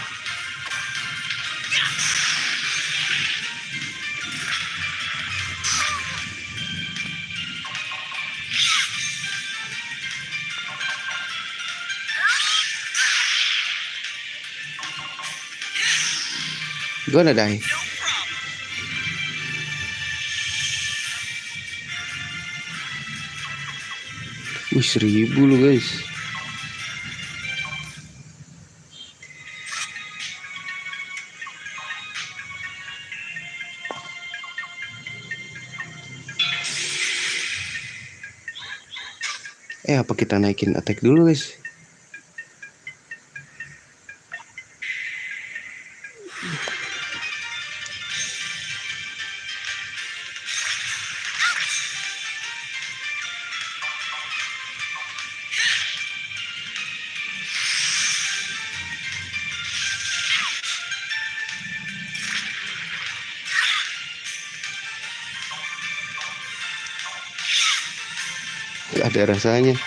Gonna die. Wih 1000 lu guys. Apa kita naikin attack dulu guys? Gak ada rasanya.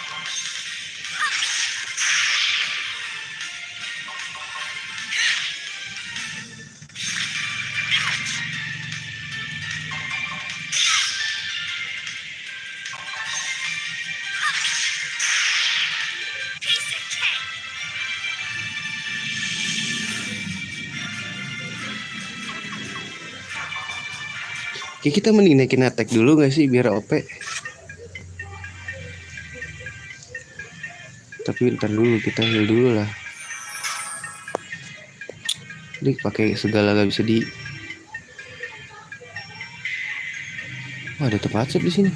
Oke, kita mending naikin attack dulu gak sih biar OP. Tapi ntar dulu kita heal dulu lah. Ini pakai segala gak bisa di. Wah, ada tempat save di sini.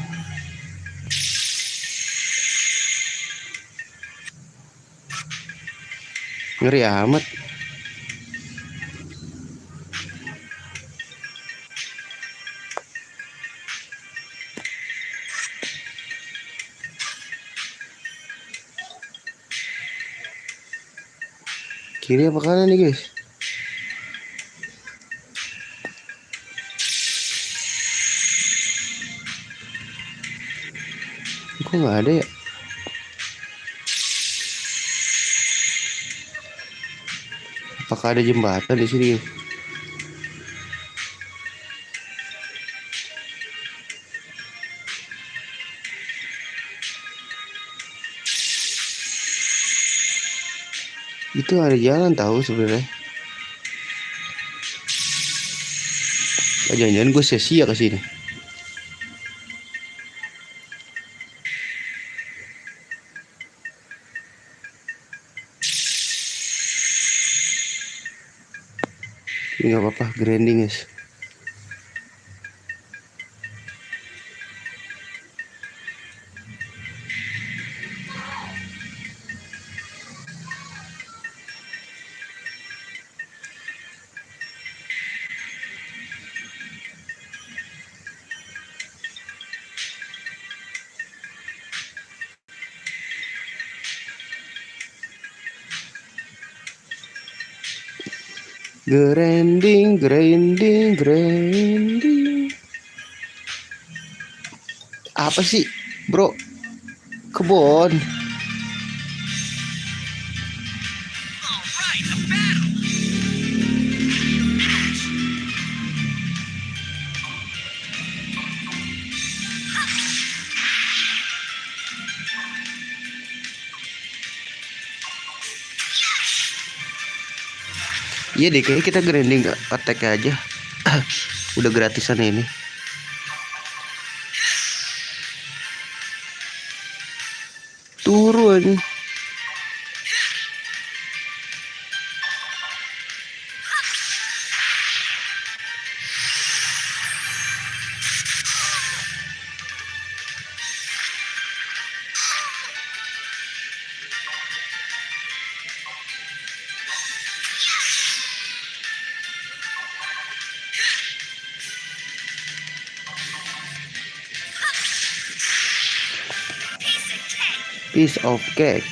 Ngeri amat. Kiri apa kanan nih guys? Kok nggak ada ya? Apakah ada jembatan di sini? Itu ada jalan tahu sebenarnya. Jangan-jangan gue sia-sia ke sini. Nggak apa-apa, grinding guys. Grinding. Apa sih, bro? Kebon. Iya deh, kayaknya kita grinding attack aja. Udah gratisan ini. Turun. Piece of cake.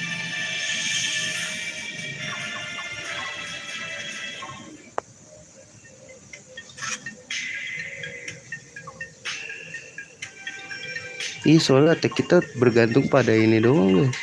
Ih, soalnya attack kita bergantung pada ini doang, guys.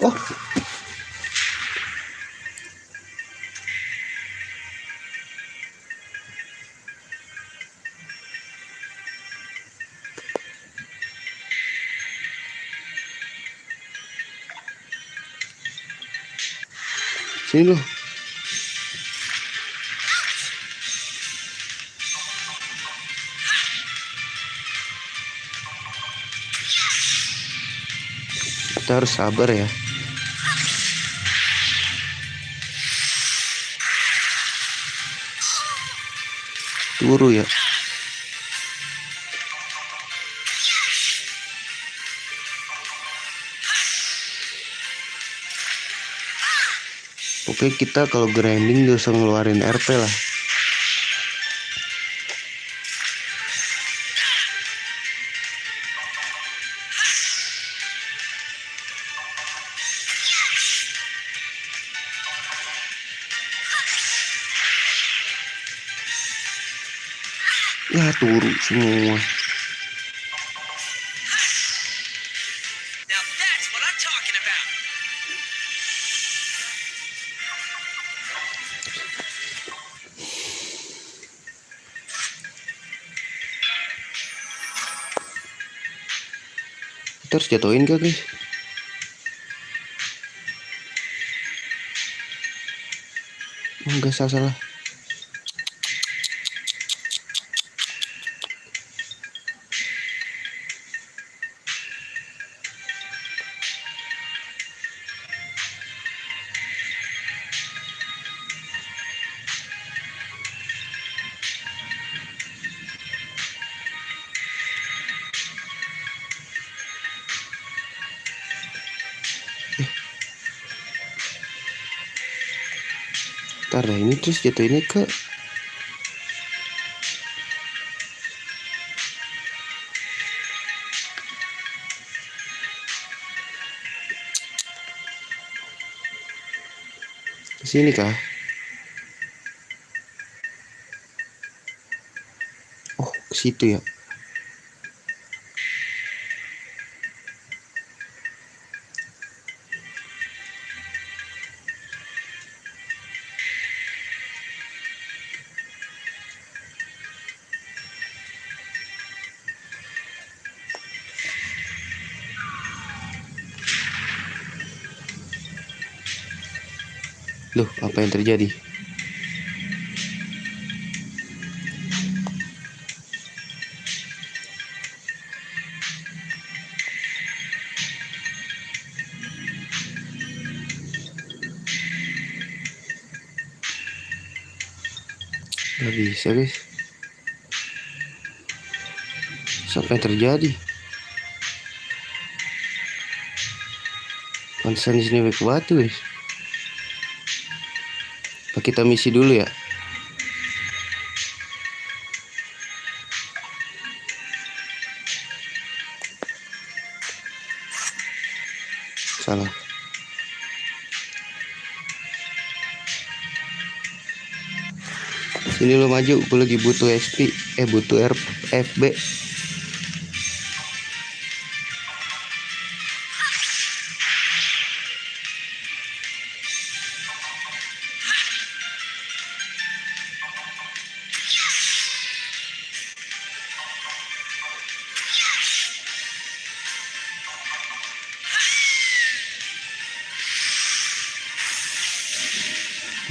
Oh, sini loh. Kita harus sabar ya. Turu ya. Pokoknya kita kalau grinding gak usah ngeluarin RP lah. Ya turu semua. Now that's what I'm talking about. Kita harus jatuhin kah, guys? Oh, enggak, salah. Ntar ya, ini terus jatuhinnya ke sini kah? Oh, ke situ ya. Loh, apa yang terjadi? Gak bisa, guys. Apa yang terjadi? Pantesan di sini banyak batu, guys. Apa kita misi dulu ya? kalah. Sini lo maju, gue lagi butuh SP, butuh FB.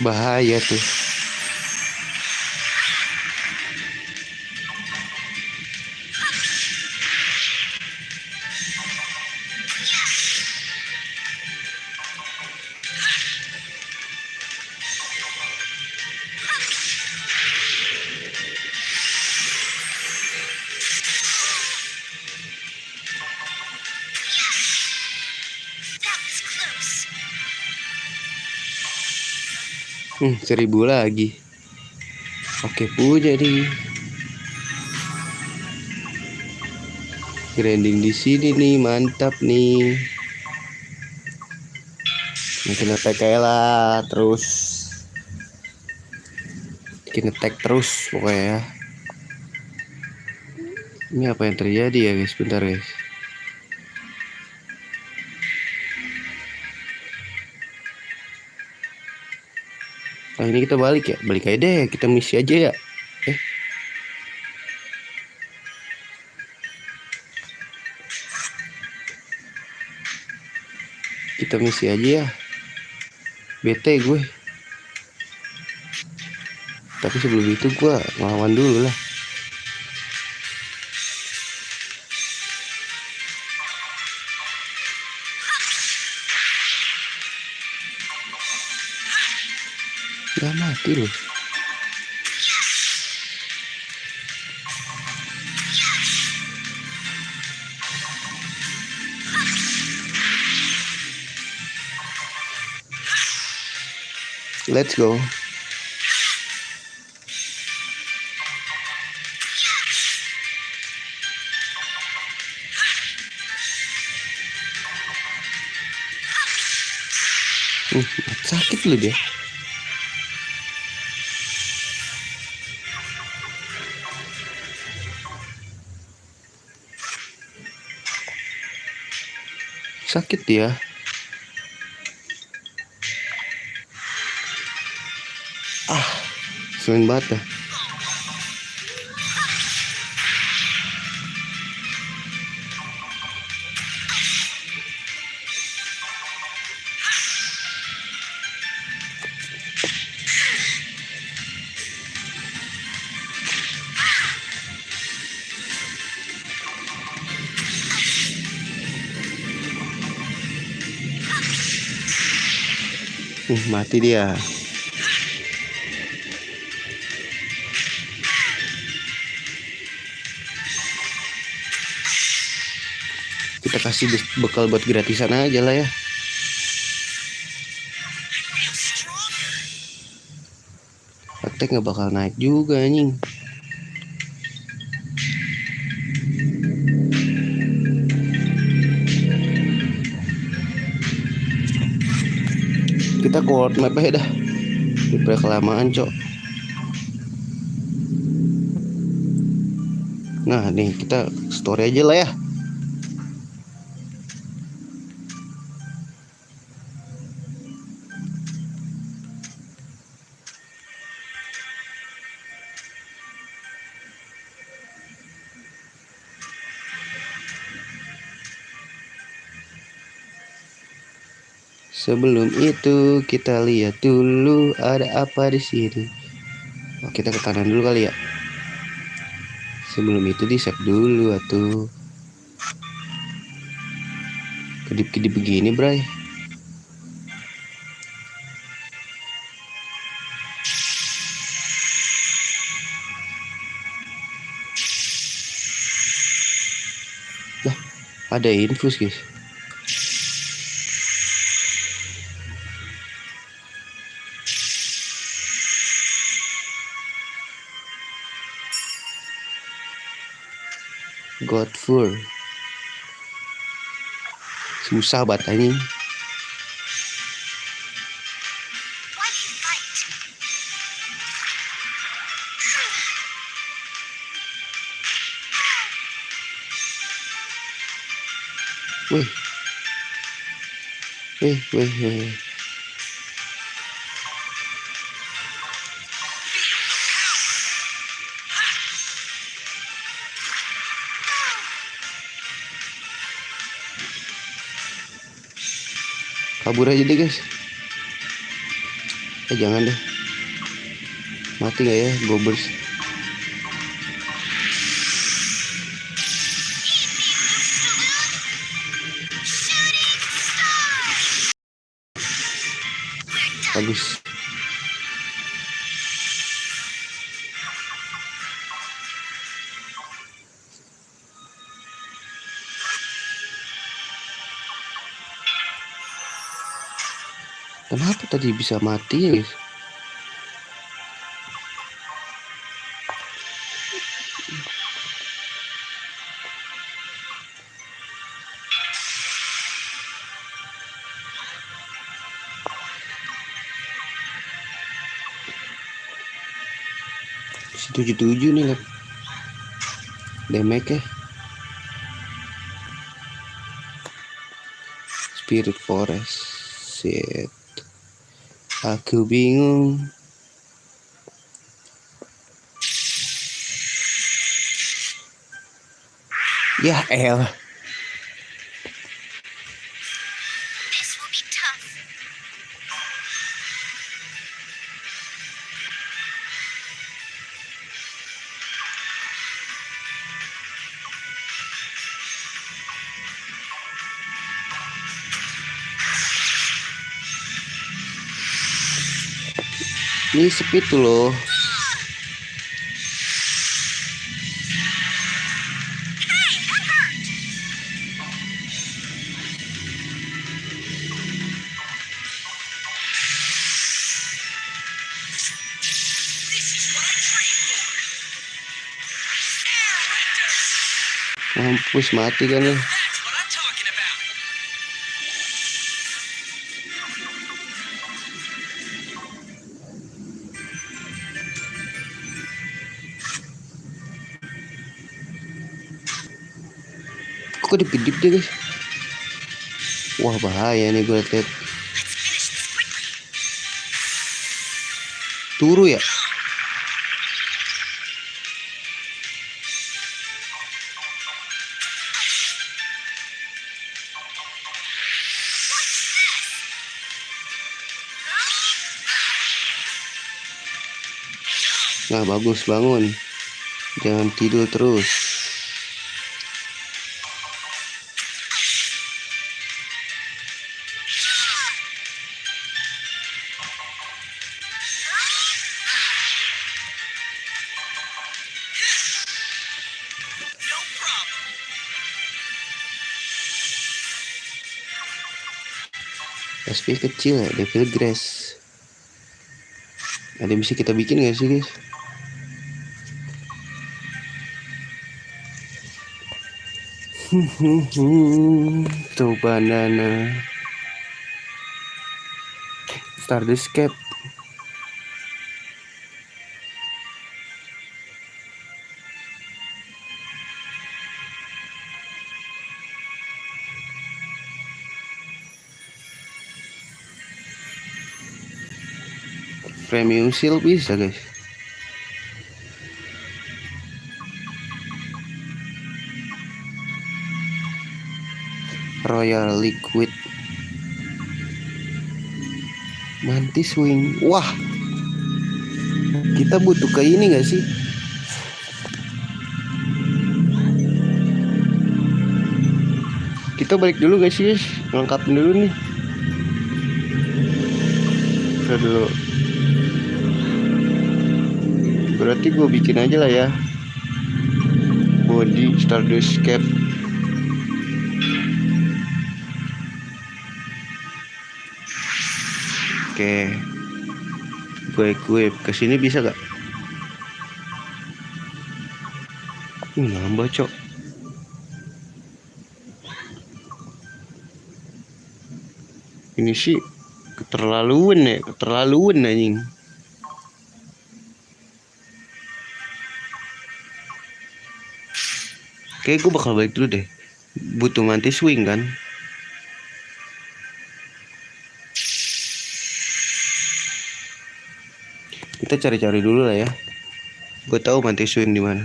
Bahaya tuh. That was close. 1000 lagi. Oke punya nih. Grinding di sini nih, mantap nih. Mungkin attack lah, terus bikin attack terus pokoknya ya. Ini apa yang terjadi ya guys, bentar guys. Nah ini kita balik ya, balik aja deh, kita misi aja ya. Kita misi aja ya. Bete gue. Tapi sebelum itu gue ngelawan dulu lah. Gak mati loh. Let's go. Sakit loh dia. Sakit dia. Sering banget dah. Mati dia. Kita kasih bekal buat gratisan aja lah ya. Attack nggak bakal naik juga anjing. Kita court map aja dah. Daripada kelamaan cok. Nah nih kita story aja lah ya. Sebelum itu kita lihat dulu ada apa di sini. Oh, kita ke kanan dulu kali ya. Sebelum itu di save dulu atuh. Kedip-kedip begini, bray. Nah, ada infus, guys. Godfur. Susah banget anjing. Wih. Wih. Kabur aja deh guys. Jangan deh. Mati nggak ya Gobbers? Bagus. Kenapa tadi bisa mati ya guys? Si 77 nih lah. Damage ya. Spirit Forest. Shit. Aku bingung. Ya elah. This will be tough. Ini speed tuh loh. Mampus mati kan lo. Kok dipidip deh guys. Wah bahaya nih gue liat. Turu ya. Nah bagus, bangun. Jangan tidur terus. SP kecil ya, Devil Grass. Ada yang bisa kita bikin gak sih guys? Tuh banana. Start escape. Premium seal bisa guys. Royal Liquid. Mantis Wing. Wah. Kita butuh ke ini gak sih? Kita balik dulu gak sih guys? Lengkapin dulu nih. Kita dulu. Berarti gue bikin aja lah ya. Body Stardust Cap. Oke. Gue equip. Kesini bisa gak? Nambah cok. Ini sih keterlaluan anjing. Kayak gue bakal balik dulu deh. Butuh mantis swing kan. Kita cari-cari dulu lah ya. Gue tahu mantis swing di mana.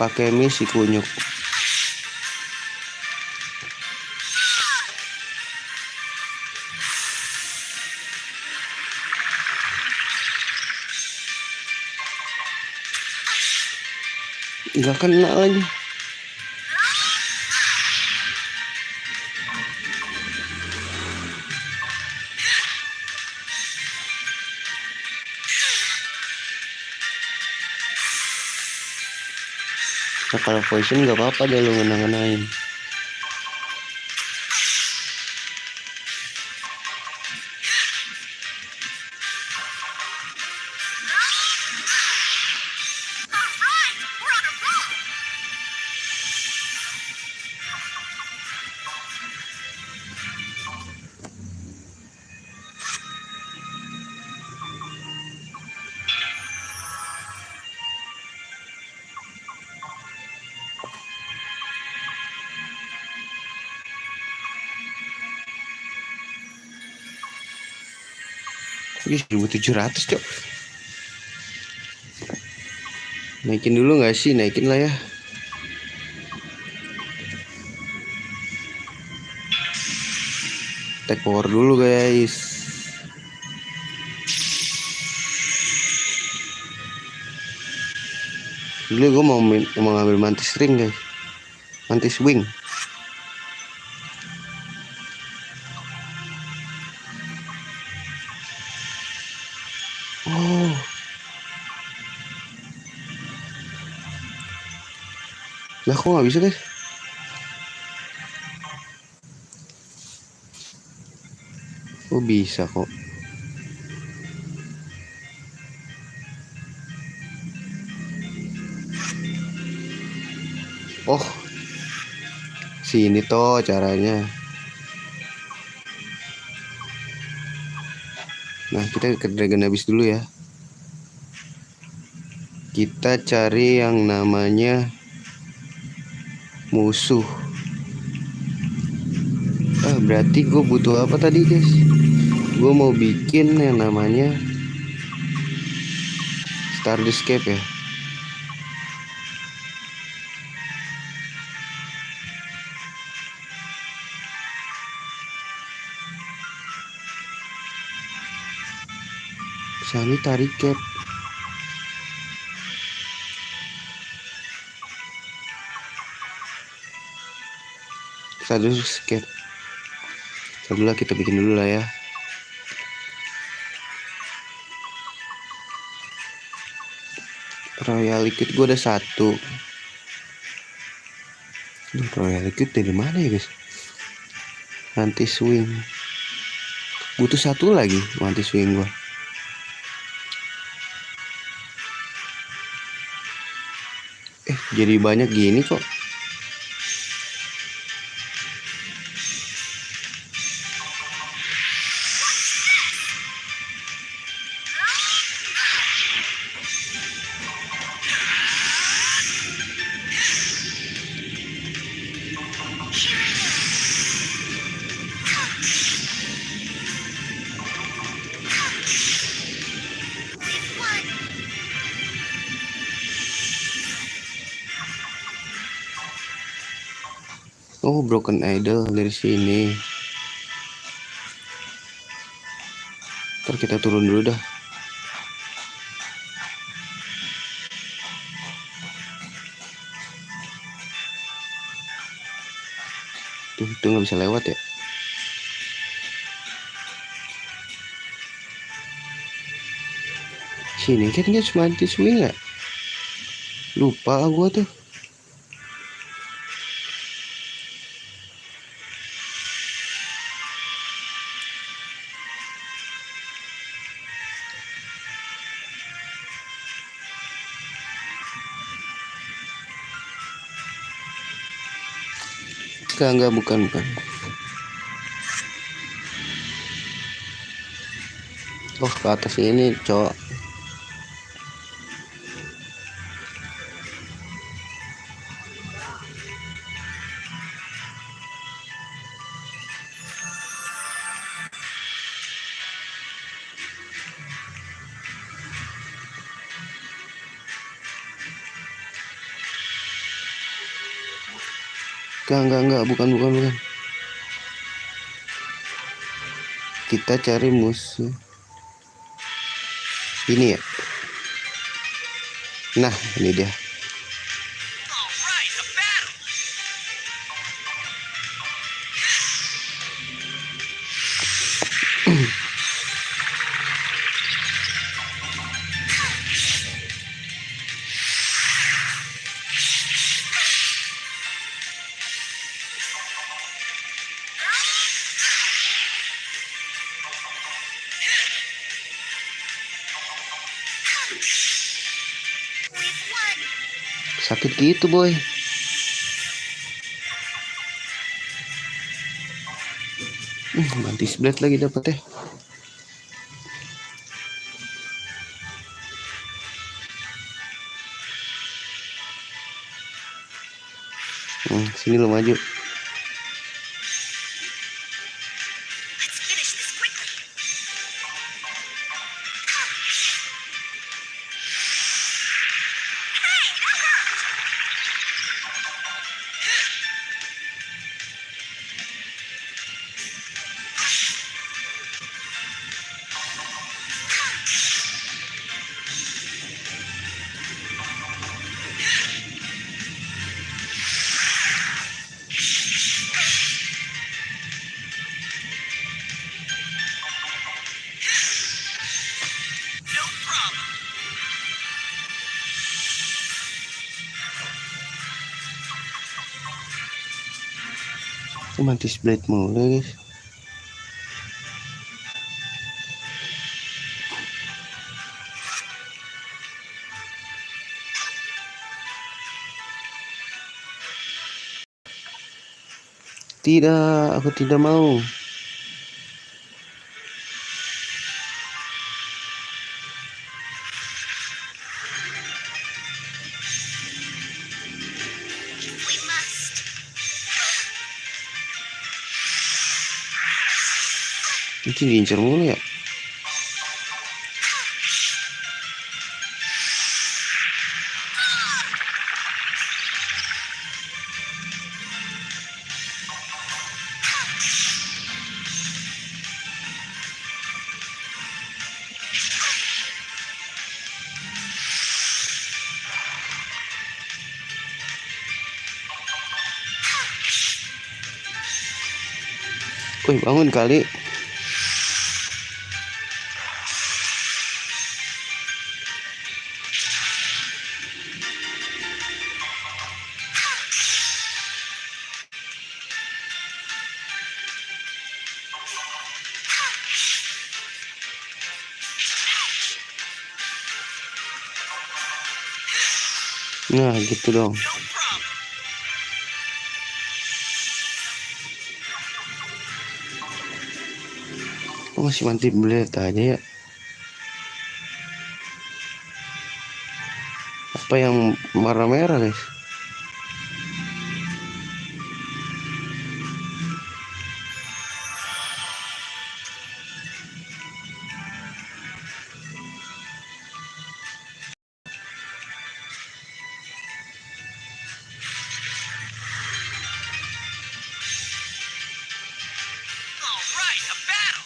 Pakai mie si kunyuk. Nggak kena lagi. Nah kalau poison nggak apa-apa deh lu ngena-ngenain. Alright, we're on a roll. Ih, 1.700 cok. Naikin dulu nggak sih? Naikin lah ya. Take power dulu guys. Dulu gue mau ngambil mantis ring guys. Mantis wing. Oh. Lah kok nggak bisa guys? Oh bisa kok. Oh, sini toh caranya. Nah kita ke dragon habis dulu ya. Kita cari yang namanya musuh. Berarti gue butuh apa tadi guys? Gue mau bikin yang namanya Starduscape ya. Sani tarik cap. Starduscape. Setelah kita bikin dulu lah ya. Royal Liquid gue ada 1. Royal Liquid dari mana ya guys? Nanti swing. Butuh 1 lagi nanti swing gue. Jadi banyak gini kok. Oh, broken idol dari sini. Ntar kita turun dulu dah. Tuh nggak bisa lewat ya. Sini kan dia cuma anti swing ya. Lupa gua tuh. Enggak bukan. Oh, ke atas ini, cowok. Enggak, bukan. Kita cari musuh. Ini ya. Nah, ini dia. All right, a battle. We've won. Sakit gitu, boy. Mantis blade lagi dapat ya. Sini lo maju. Let's finish this quickly. Hey, that hurt. No problem. Mantis blade mulu, guys. Tidak, aku tidak mau. We must. Mungkin diincar mulu ya. Woi, bangun kali. Nah, gitu dong. No problem. Oh, masih mantis blade aja ya. Apa yang merah-merah, guys? All right, a battle.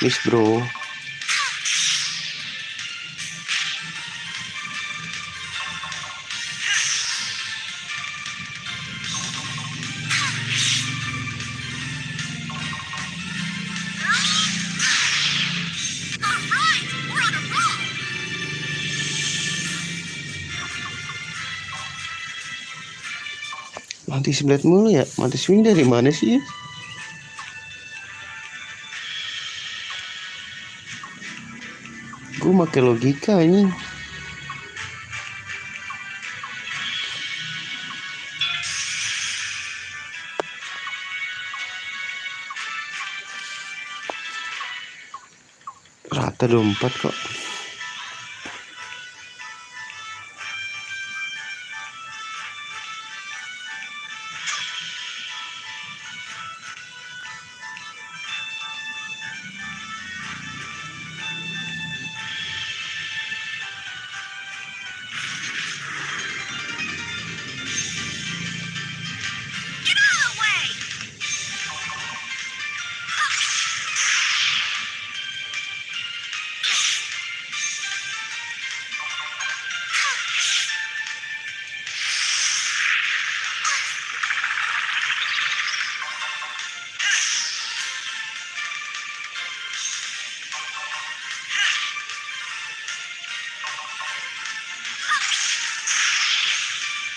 Miss bro. All right, we're on a roll. Mantis blade mulu ya. Mantis swing dari mana sih? Gue pakai logika ini. Rata 24 kok. Get out of the way!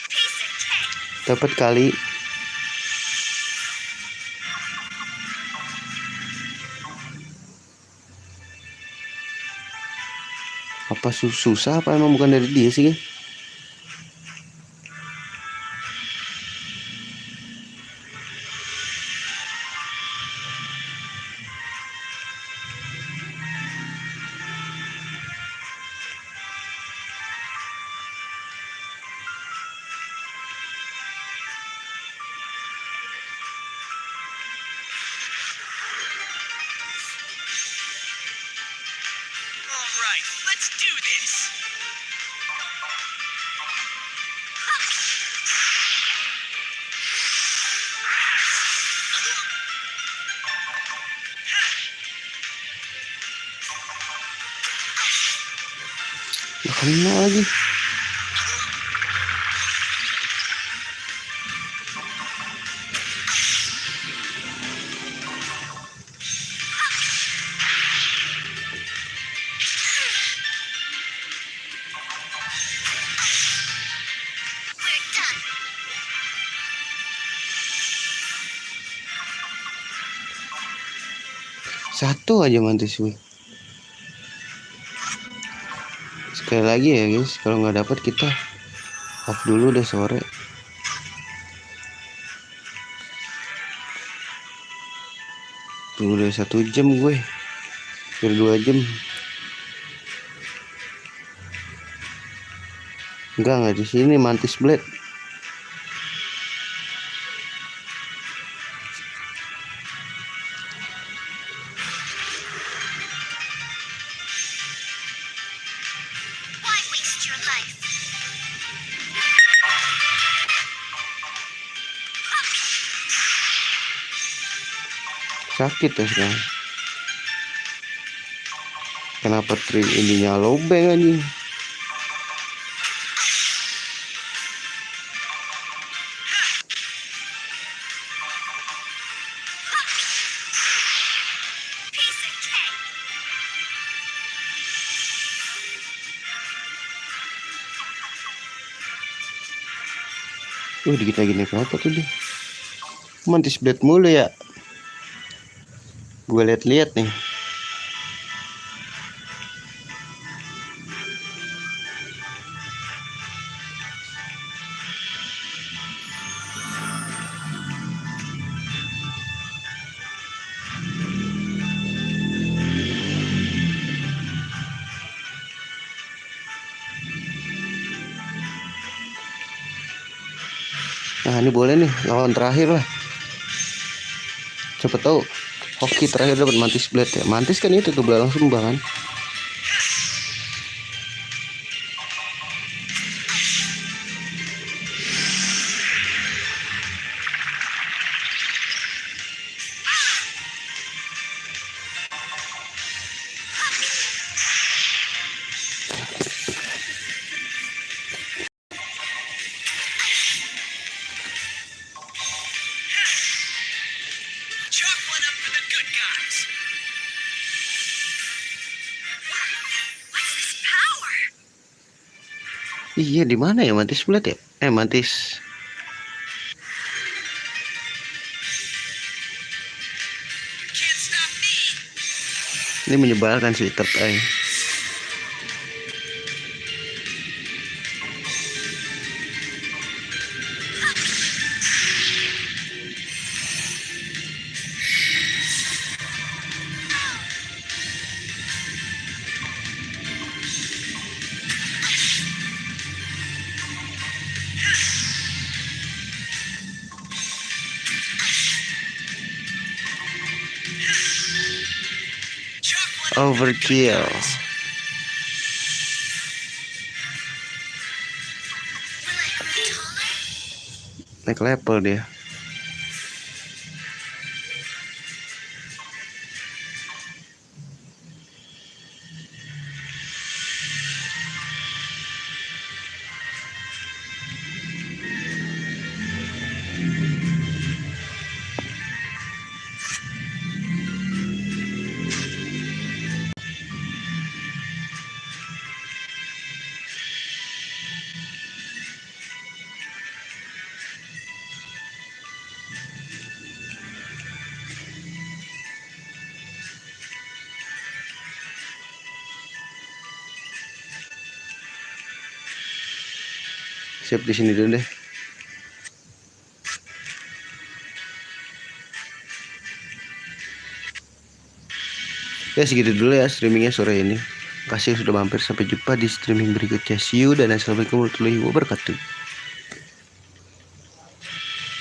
Piece of cake! Dapat kali. Apa susah apa emang bukan dari dia sih? Alright, let's do this! Kena lagi. We're done! Satu aja mantis gue. Sekali lagi ya guys, kalau nggak dapat kita off dulu, udah sore. Tuh udah 1 jam gue, hampir 2 jam. Enggak di sini mantis blade. Why waste your life? Sakit ya sekarang. Kenapa ininya lobeng anjing? Piece of cake! Dikit lagi naik apa tuh dia? Mantis blade mulu ya. Gue lihat-lihat nih. Nah ini boleh nih, lawan terakhir lah. Siapa tahu hoki terakhir dapat mantis blade ya. Mantis kan itu tuh belalang sumba kan. Chalk one up for the good guys! What's this power? Iya di mana ya mantis blade ya? Mantis. You can't stop me! Ini menyebalkan sih third eye. overkill. Will I grow taller? Naik level dia. Save di sini dulu deh. Ya segitu dulu ya streamingnya sore ini. Kasih sudah mampir, sampai jumpa di streaming berikutnya. See you dan assalamualaikum warahmatullahi wabarakatuh.